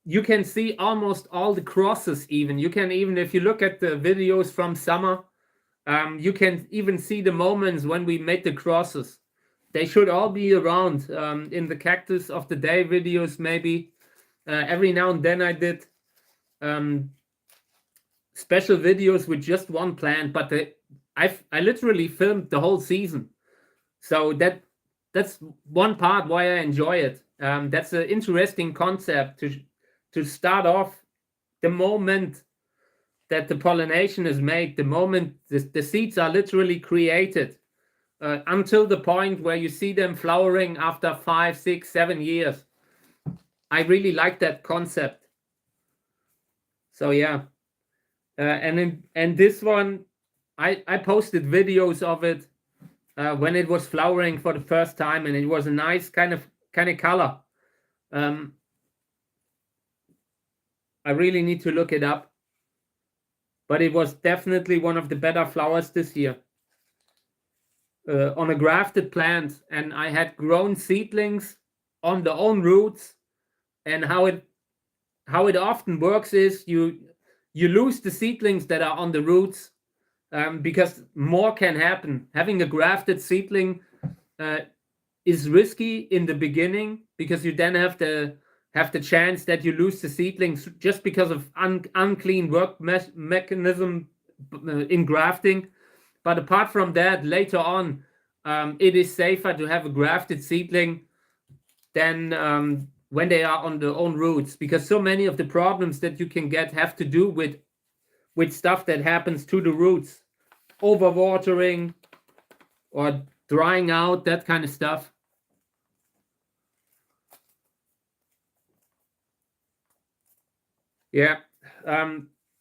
S1: You can see almost all the crosses even. You can even, if you look at the videos from summer, you can even see the moments when we made the crosses. They should all be around in the Cactus of the Day videos, maybe. Every now and then I did special videos with just one plant, but I literally filmed the whole season. So that's one part why I enjoy it. That's an interesting concept to start off the moment that the pollination is made, the moment the seeds are literally created, until the point where you see them flowering after 5, 6, 7 years. I really like that concept. So yeah, and this one, I posted videos of it when it was flowering for the first time, and it was a nice kind of color. I really need to look it up. But it was definitely one of the better flowers this year. On a grafted plant, and I had grown seedlings on their own roots. And how it often works is you lose the seedlings that are on the roots, because more can happen. Having a grafted seedling is risky in the beginning, because you then have the chance that you lose the seedlings just because of unclean work mechanism in grafting. But apart from that, later on, it is safer to have a grafted seedling than when they are on their own roots, because so many of the problems that you can get have to do with stuff that happens to the roots, overwatering or drying out, that kind of stuff. Yeah,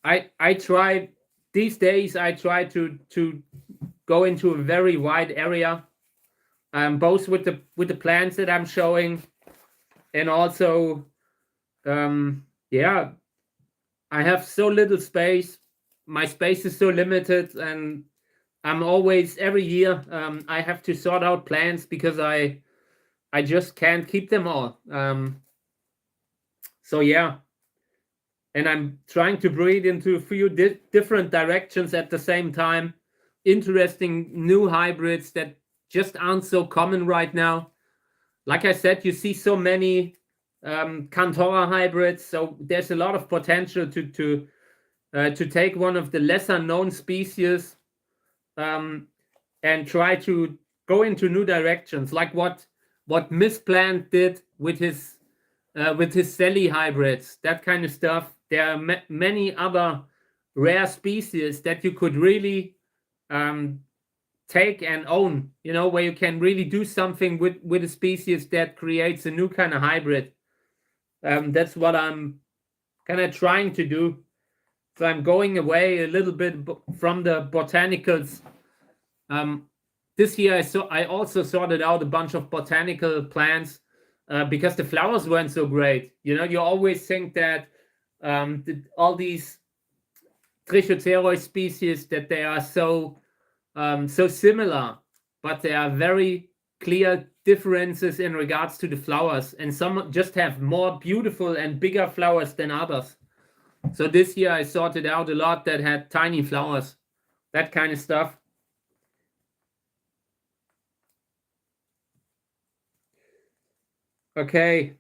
S1: I try these days. I try to go into a very wide area, both with the plants that I'm showing, and also, yeah, I have so little space. My space is so limited, and I'm always every year I have to sort out plants because I just can't keep them all. So yeah. And I'm trying to breed into a few different directions at the same time. Interesting new hybrids that just aren't so common right now. Like I said, you see so many Cantora hybrids, so there's a lot of potential to take one of the lesser known species and try to go into new directions, like what Miss Plant did with his Sally hybrids, that kind of stuff. There are many other rare species that you could really take and own, where you can really do something with a species that creates a new kind of hybrid. That's what I'm kind of trying to do. So I'm going away a little bit from the botanicals. This year I also sorted out a bunch of botanical plants because the flowers weren't so great. You always think that all these Trichocereus species, that they are so similar, but there are very clear differences in regards to the flowers, and some just have more beautiful and bigger flowers than others. So this year I sorted out a lot that had tiny flowers, that kind of stuff. Okay,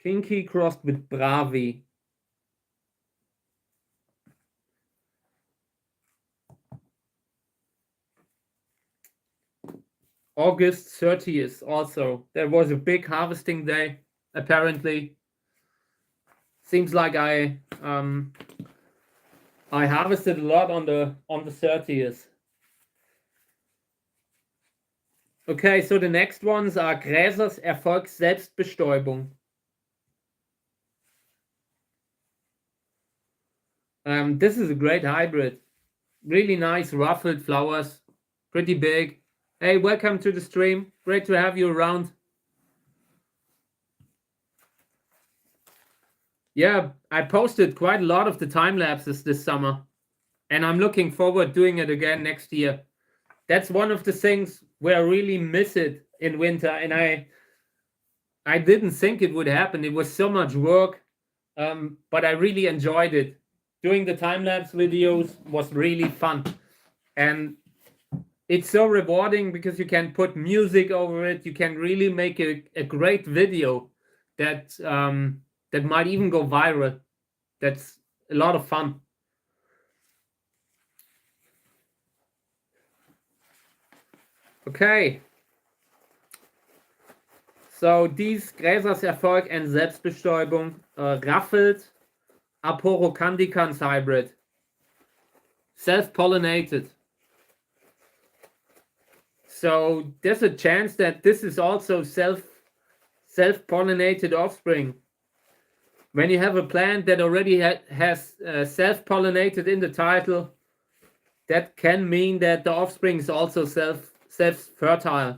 S1: Kinky crossed with Bravi. August 30th also. There was a big harvesting day, apparently. Seems like I harvested a lot on the 30th. Okay, so the next ones are Gräsers Erfolg Selbstbestäubung. This is a great hybrid. Really nice ruffled flowers, pretty big. Hey, welcome to the stream. Great to have you around. Yeah, I posted quite a lot of the time lapses this summer, and I'm looking forward doing it again next year. That's one of the things where I really miss it in winter, and I didn't think it would happen. It was so much work, but I really enjoyed it. Doing the time-lapse videos was really fun, and it's so rewarding because you can put music over it. You can really make a great video that that might even go viral. That's a lot of fun. Okay. So these Gräsers Erfolg and Selbstbestäubung raffled Aporocandicans hybrid, self-pollinated. So there's a chance that this is also self-pollinated offspring. When you have a plant that already has self-pollinated in the title, that can mean that the offspring is also self-fertile.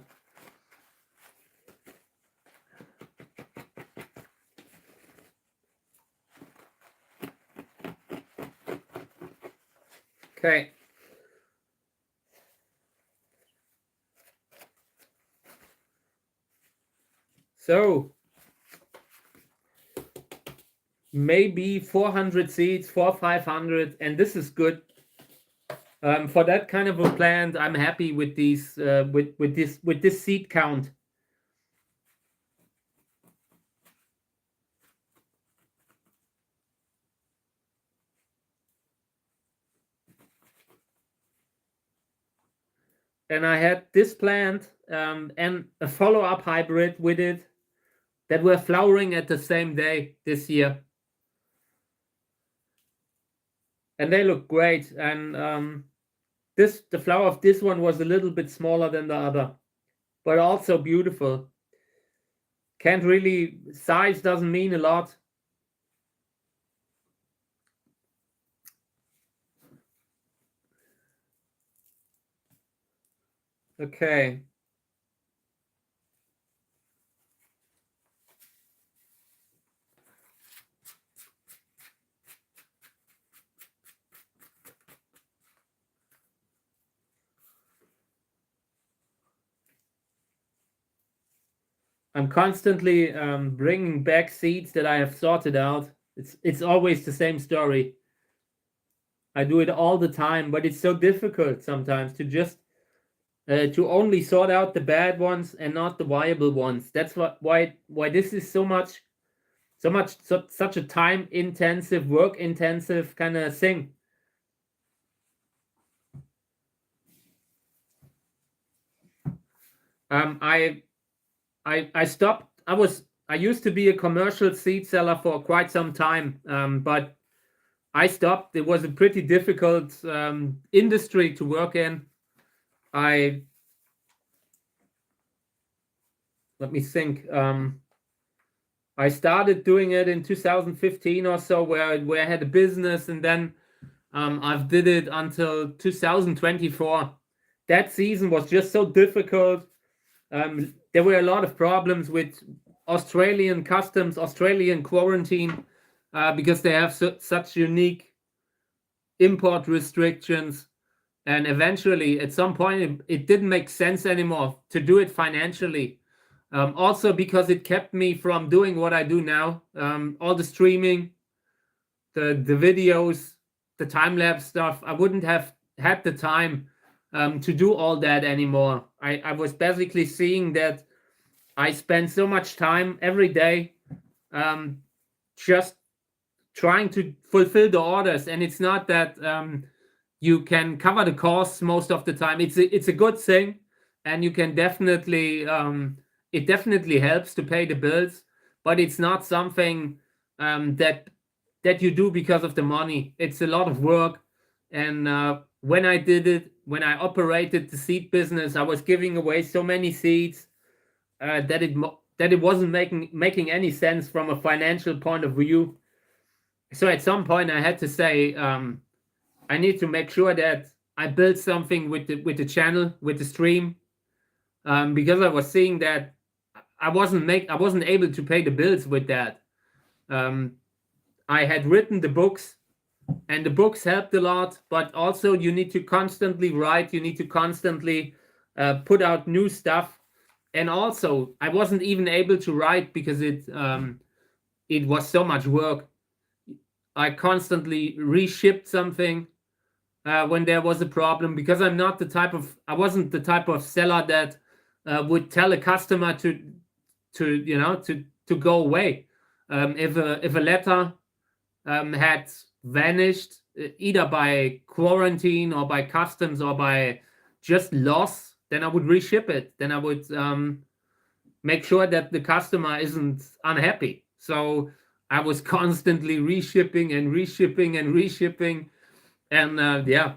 S1: Okay. So maybe 400 seeds, 500, and this is good. For that kind of a plant, I'm happy with these with this seed count. And I had this plant and a follow-up hybrid with it that were flowering at the same day this year. And they look great. And the flower of this one was a little bit smaller than the other, but also beautiful. Can't really, size doesn't mean a lot. Okay. I'm constantly bringing back seeds that I have sorted out. It's always the same story. I do it all the time, but it's so difficult sometimes to just to only sort out the bad ones and not the viable ones. That's why this is such a time intensive, work intensive kind of thing. I stopped. I used to be a commercial seed seller for quite some time, but I stopped. It was a pretty difficult industry to work in. Let me think. I started doing it in 2015 or so, where I had a business, and then I've did it until 2024. That season was just so difficult. There were a lot of problems with Australian customs, Australian quarantine, because they have such unique import restrictions. And eventually, at some point, it didn't make sense anymore to do it financially. Also, because it kept me from doing what I do now, all the streaming, the videos, the time lapse stuff. I wouldn't have had the time to do all that anymore. I was basically seeing that I spend so much time every day just trying to fulfill the orders, and it's not that you can cover the costs most of the time. It's a good thing, and you can definitely it definitely helps to pay the bills, but it's not something that you do because of the money. It's a lot of work, and when I operated the seed business, I was giving away so many seeds that it wasn't making any sense from a financial point of view. So at some point, I had to say, I need to make sure that I build something with the channel, with the stream, because I was seeing that I wasn't able to pay the bills with that. I had written the books, and the books helped a lot, but also you need to constantly write. You need to constantly put out new stuff. And also, I wasn't even able to write because it was so much work. I constantly reshipped something when there was a problem, because I wasn't the type of seller that would tell a customer to go away. If a letter had vanished either by quarantine or by customs or by just loss, then I would reship it. Then I would make sure that the customer isn't unhappy. So I was constantly reshipping and reshipping and reshipping. And yeah,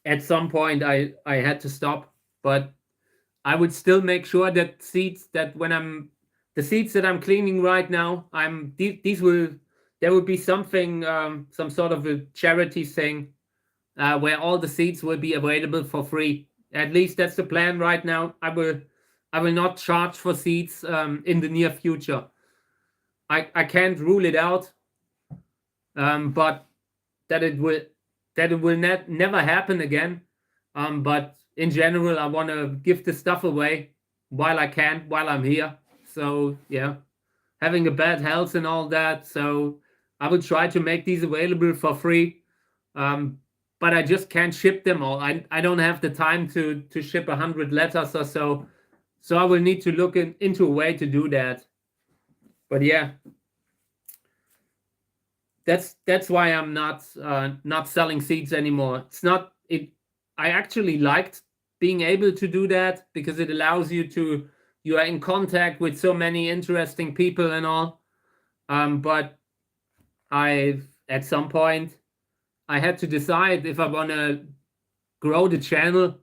S1: at some point I had to stop, but I would still make sure that the seeds that I'm cleaning right now, there will be something, some sort of a charity thing where all the seeds will be available for free. At least that's the plan right now. I will not charge for seeds in the near future. I can't rule it out, but that that it will never happen again. But in general, I want to give the stuff away while I can, while I'm here. So yeah, having a bad health and all that. So I will try to make these available for free. But I just can't ship them all. I don't have the time to ship 100 letters or so. So I will need to look into a way to do that. But yeah, that's why I'm not selling seeds anymore. It's not it. I actually liked being able to do that because it allows you are in contact with so many interesting people and all. But at some point I had to decide if I want to grow the channel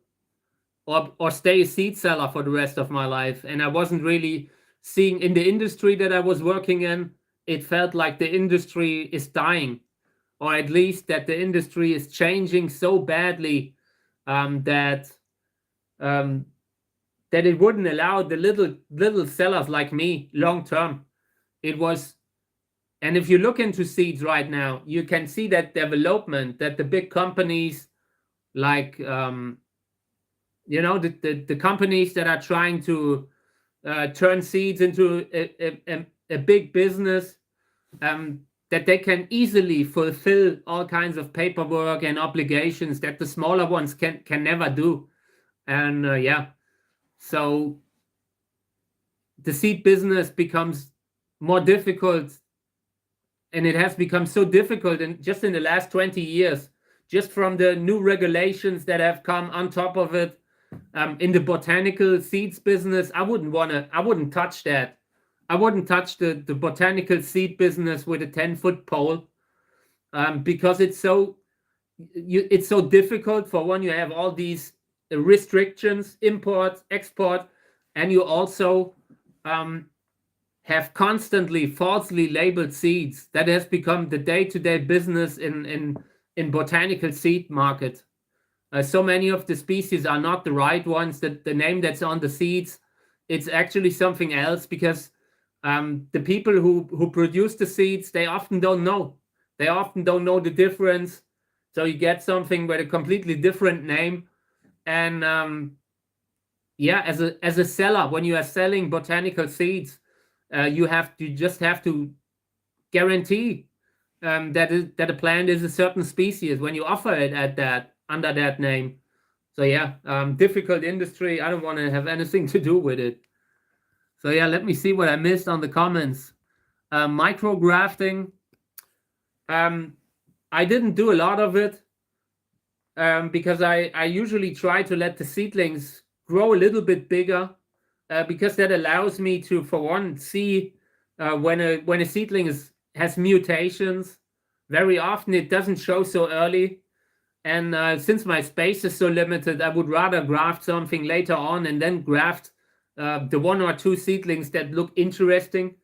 S1: or stay a seed seller for the rest of my life. And I wasn't really seeing in the industry that I was working in, it felt like the industry is dying, or at least that the industry is changing so badly that it wouldn't allow the little sellers like me long term. It was, and if you look into seeds right now, you can see that development, that the big companies like the companies that are trying to turn seeds into a big business, that they can easily fulfill all kinds of paperwork and obligations that the smaller ones can never do. And yeah, so the seed business becomes more difficult, and it has become so difficult just in the last 20 years, just from the new regulations that have come on top of it. In the botanical seeds business, I wouldn't touch that. I wouldn't touch the botanical seed business with a 10-foot pole, because it's so difficult. For one, you have all these restrictions, import, export, and you also have constantly falsely labeled seeds. That has become the day-to-day business in botanical seed market. So many of the species are not the right ones. That the name that's on the seeds, it's actually something else, because the people who produce the seeds, they often don't know. They often don't know the difference. So you get something with a completely different name. And yeah, as a seller, when you are selling botanical seeds, you just have to guarantee that a plant is a certain species when you offer it under that name. So yeah, difficult industry. I don't want to have anything to do with it. So yeah, let me see what I missed on the comments. Micrografting. I didn't do a lot of it because I usually try to let the seedlings grow a little bit bigger, because that allows me to, for one, see when a seedling has mutations. Very often it doesn't show so early. And since my space is so limited, I would rather graft something later on and then graft the one or two seedlings that look interesting.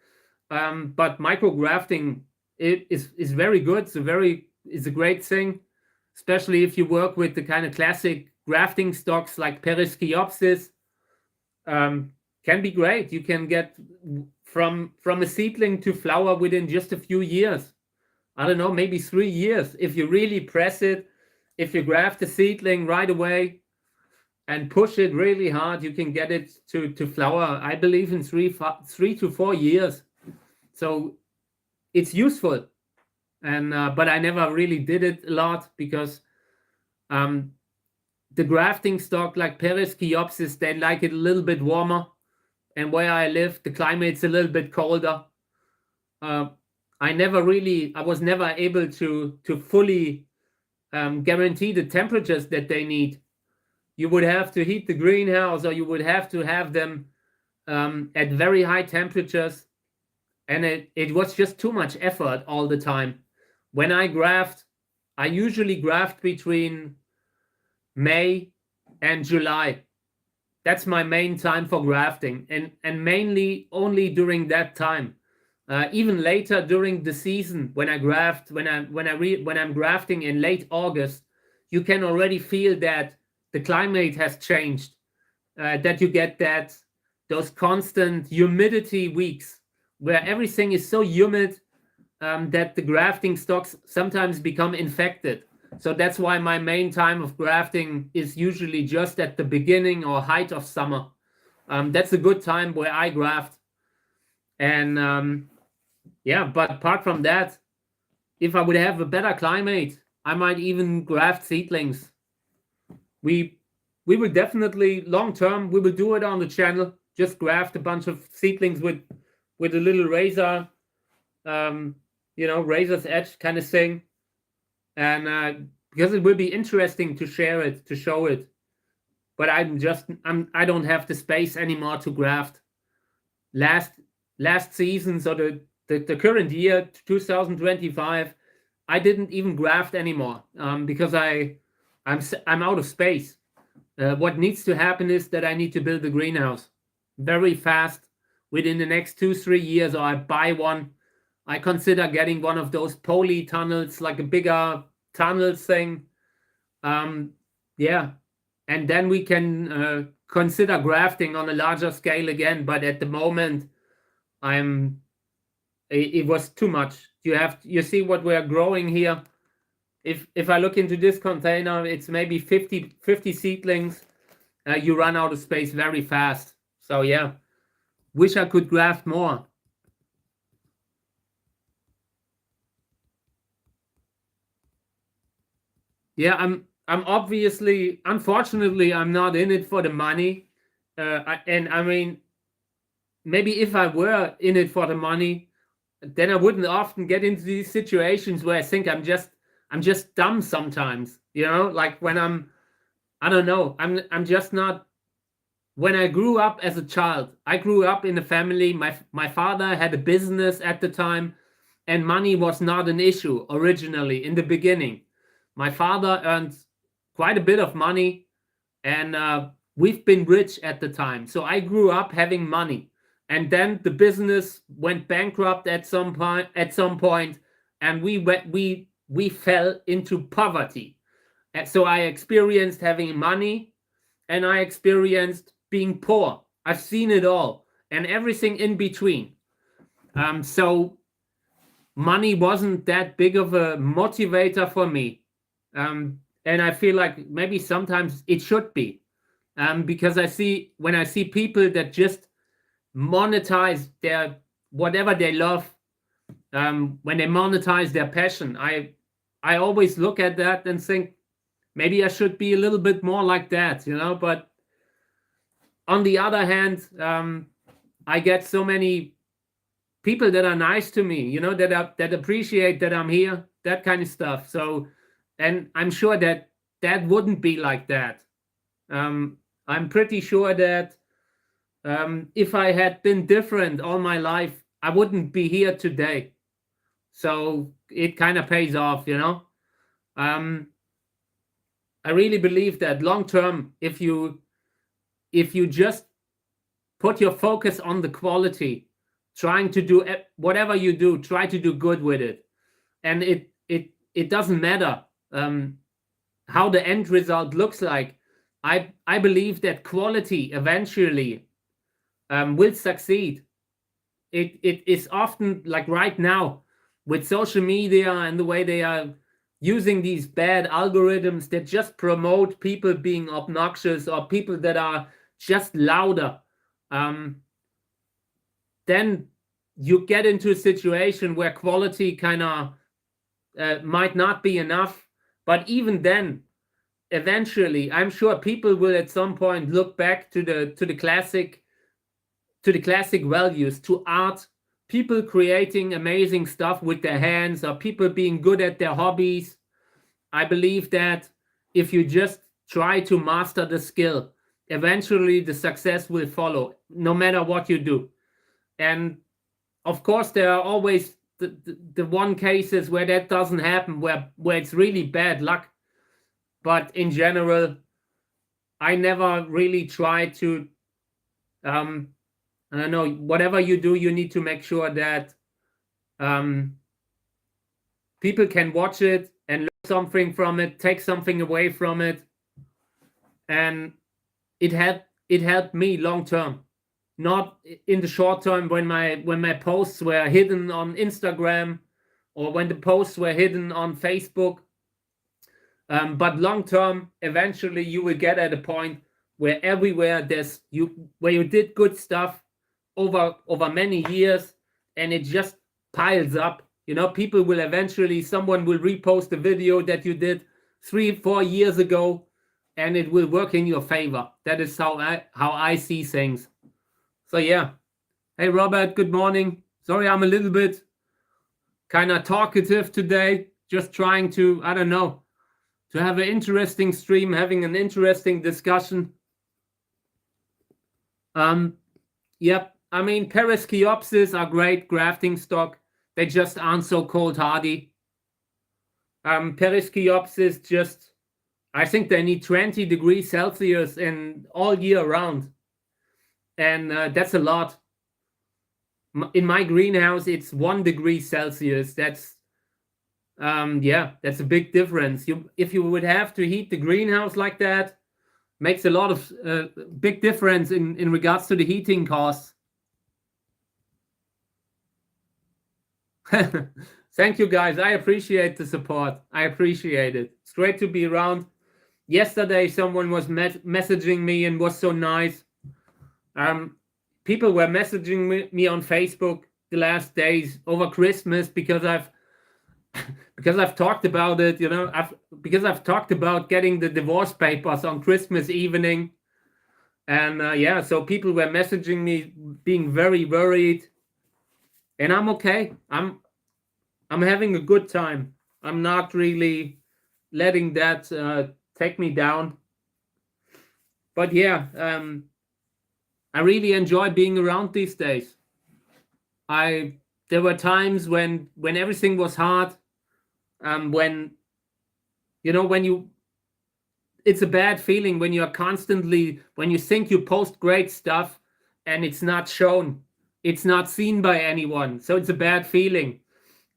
S1: But micrografting is very good. It's a great thing, especially if you work with the kind of classic grafting stocks like Perisciopsis. Can be great. You can get from a seedling to flower within just a few years. I don't know, maybe 3 years. If you really press it, if you graft the seedling right away and push it really hard, you can get it to flower, I believe, in 3 to 4 years. So it's useful. And but I never really did it a lot, because the grafting stock like Perisciopsis, they like it a little bit warmer. And where I live, the climate's a little bit colder. I was never able to fully guarantee the temperatures that they need. You would have to heat the greenhouse, or you would have to have them at very high temperatures, and it was just too much effort all the time. When I graft, I usually graft between May and July. That's my main time for grafting, and mainly only during that time. Even later during the season, when I graft, when I'm grafting in late August, you can already feel that the climate has changed. That you get those constant humidity weeks where everything is so humid that the grafting stocks sometimes become infected. So that's why my main time of grafting is usually just at the beginning or height of summer. That's a good time where I graft. And yeah, but apart from that, if I would have a better climate, I might even graft seedlings. We will definitely, long term, we will do it on the channel. Just graft a bunch of seedlings with a little razor, razor's edge kind of thing. And because it will be interesting to share it, to show it. But I don't have the space anymore to graft. Last season, so the current year, 2025, I didn't even graft anymore because I'm out of space. What needs to happen is that I need to build a greenhouse very fast within the next 2-3 years, or I buy one. I consider getting one of those poly tunnels, like a bigger tunnel thing. Yeah, and then we can consider grafting on a larger scale again. But at the moment, it was too much. You see what we're growing here. If I look into this container, it's maybe 50 seedlings. You run out of space very fast. So yeah, wish I could graft more. Yeah, I'm obviously, unfortunately, I'm not in it for the money. And I mean, maybe if I were in it for the money, then I wouldn't often get into these situations where I think I'm just dumb sometimes, like when I don't know, I'm just not. When I grew up as a child, I grew up in a family. My father had a business at the time, and money was not an issue originally in the beginning. My father earned quite a bit of money, and we've been rich at the time. So I grew up having money, and then the business went bankrupt at some point, and we fell into poverty. And so I experienced having money, and I experienced being poor. I've seen it all and everything in between. So money wasn't that big of a motivator for me. And I feel like maybe sometimes it should be. Because when I see people that just monetize their whatever they love, when they monetize their passion, I always look at that and think maybe I should be a little bit more like that, But on the other hand, I get so many people that are nice to me, that appreciate that I'm here, that kind of stuff. So, and I'm sure that wouldn't be like that. I'm pretty sure that if I had been different all my life, I wouldn't be here today. So it kind of pays off, I really believe that long term, if you just put your focus on the quality, trying to do whatever you do, try to do good with it, and it doesn't matter how the end result looks like. I believe that quality eventually will succeed. It is often, like right now with social media and the way they are using these bad algorithms that just promote people being obnoxious or people that are just louder, then you get into a situation where quality kind of might not be enough. But even then, eventually, I'm sure people will at some point look back to the classic values, to art, people creating amazing stuff with their hands, or people being good at their hobbies. I believe that if you just try to master the skill, eventually the success will follow, no matter what you do. And of course, there are always the one cases where that doesn't happen, where it's really bad luck. But in general, I never really try to, I don't know, whatever you do, you need to make sure that people can watch it and learn something from it, take something away from it. And it helped me long term, not in the short term when my posts were hidden on Instagram or when the posts were hidden on Facebook. But long term, eventually you will get at a point where everywhere where you did good stuff over many years, and it just piles up. People will eventually, someone will repost a video that you did 3-4 years ago, and it will work in your favor. That is how I see things. So yeah. Hey Robert, good morning. Sorry, I'm a little bit kind of talkative today. Just trying to, I don't know, to have an interesting stream, having an interesting discussion. Yep. I mean, Perisciopsis are great grafting stock. They just aren't so cold hardy. Perisciopsis just, I think they need 20 degrees Celsius in all year round. And that's a lot. In my greenhouse, it's 1 degree Celsius. That's, that's a big difference. If you would have to heat the greenhouse like that, makes a lot of big difference in regards to the heating costs. Thank you guys. I appreciate the support. I appreciate it. It's great to be around. Yesterday, someone was messaging me and was so nice. People were messaging me on Facebook the last days over Christmas because I've talked about it, because I've talked about getting the divorce papers on Christmas evening. And so people were messaging me being very worried. And I'm okay. I'm having a good time. I'm not really letting that take me down. But yeah, I really enjoy being around these days. There were times when everything was hard. It's a bad feeling when you think you post great stuff and it's not shown. It's not seen by anyone. So it's a bad feeling.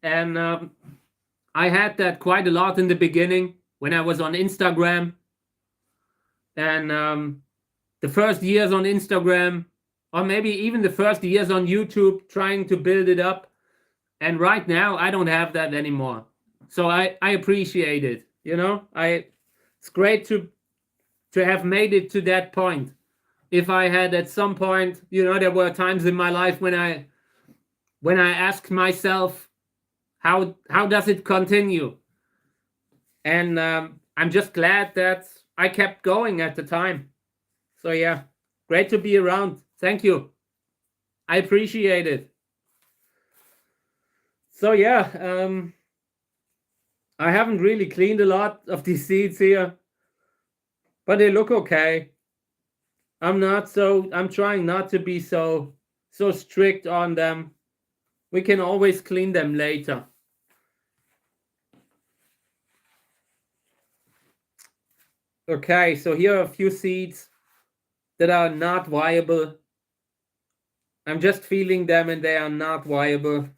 S1: And I had that quite a lot in the beginning when I was on Instagram. And the first years on Instagram, or maybe even the first years on YouTube, trying to build it up. And right now, I don't have that anymore. So I appreciate it. It's great to have made it to that point. If I had at some point, there were times in my life when I asked myself, how does it continue? And I'm just glad that I kept going at the time. So yeah, great to be around. Thank you. I appreciate it. So yeah, I haven't really cleaned a lot of these seeds here, but they look okay. I'm trying not to be so strict on them. We can always clean them later. Okay, so here are a few seeds that are not viable. I'm just feeling them and they are not viable.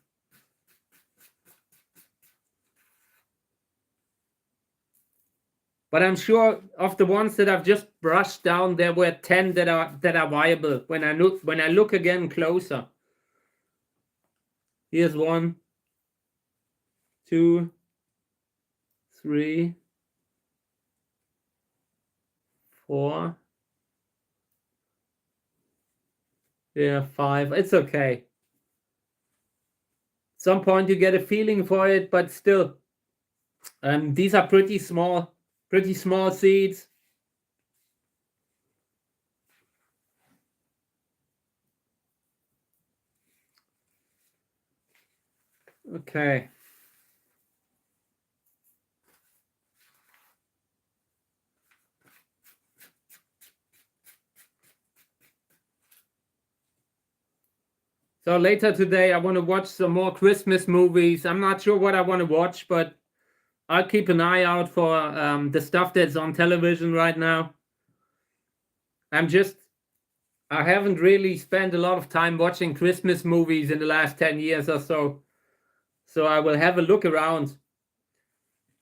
S1: But I'm sure of the ones that I've just brushed down, there were 10 that are viable when I look again closer. Here's 1, 2, 3, 4. Yeah, 5. It's okay. At some point you get a feeling for it, but still, these are pretty small seeds. Okay. So later today, I want to watch some more Christmas movies. I'm not sure what I want to watch, but I'll keep an eye out for the stuff that's on television right now. I haven't really spent a lot of time watching Christmas movies in the last 10 years or so. So I will have a look around.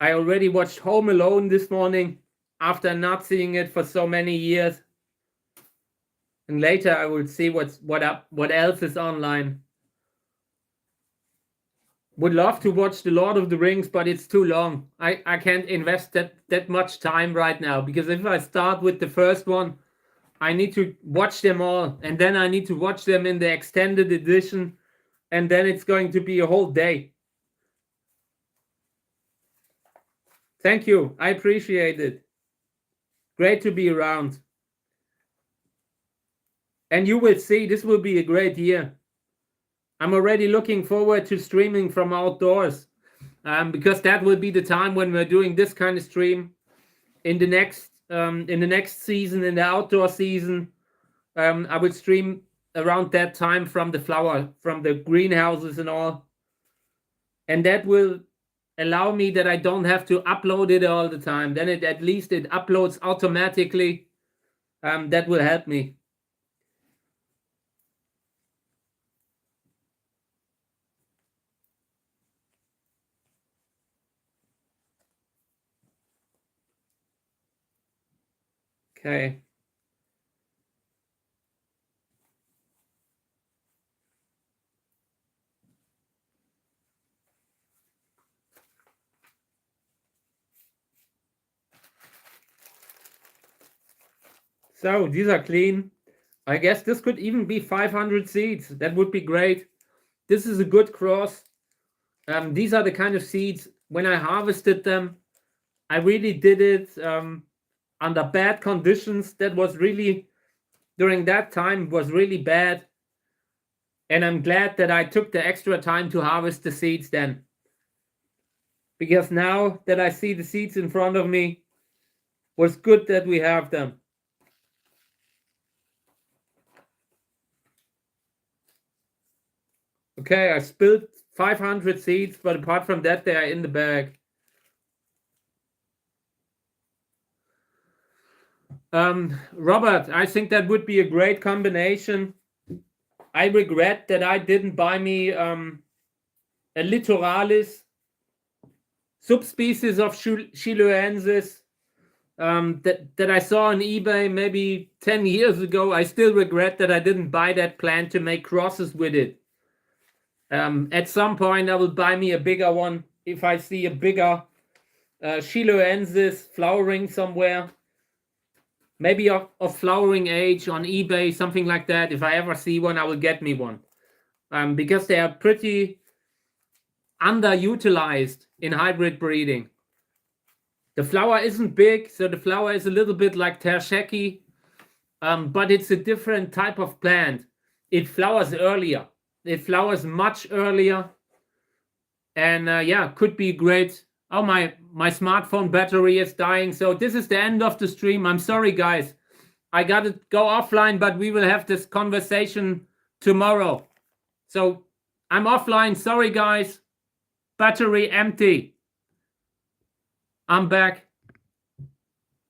S1: I already watched Home Alone this morning after not seeing it for so many years. And later I will see what else is online. Would love to watch The Lord of the Rings, but it's too long. I can't invest that much time right now, because if I start with the first one, I need to watch them all, and then I need to watch them in the extended edition, and then it's going to be a whole day. Thank you. I appreciate it. Great to be around. And you will see, this will be a great year. I'm already looking forward to streaming from outdoors, because that will be the time when we're doing this kind of stream in the next season, in the outdoor season. I will stream around that time from the greenhouses and all, and that will allow me that I don't have to upload it all the time. Then at least it uploads automatically. That will help me. Okay. So these are clean. I guess this could even be 500 seeds. That would be great. This is a good cross. These are the kind of seeds, when I harvested them, I really did it under bad conditions. That was really, during that time, was really bad. And I'm glad that I took the extra time to harvest the seeds then. Because now that I see the seeds in front of me, was good that we have them. Okay, I spilled 500 seeds, but apart from that, they are in the bag. Robert, I think that would be a great combination. I regret that I didn't buy me a littoralis subspecies of chiloensis that I saw on eBay maybe 10 years ago. I still regret that I didn't buy that plant to make crosses with it. At some point, I will buy me a bigger one if I see a bigger chiloensis flowering somewhere. Maybe of flowering age on eBay, something like that. If I ever see one, I will get me one. Because they are pretty underutilized in hybrid breeding. The flower isn't big, so the flower is a little bit like tersheki, but it's a different type of plant. It flowers earlier. It flowers much earlier. And yeah, could be great. Oh, my smartphone battery is dying. So this is the end of the stream. I'm sorry, guys. I got to go offline, but we will have this conversation tomorrow. So I'm offline. Sorry, guys. Battery empty. I'm back.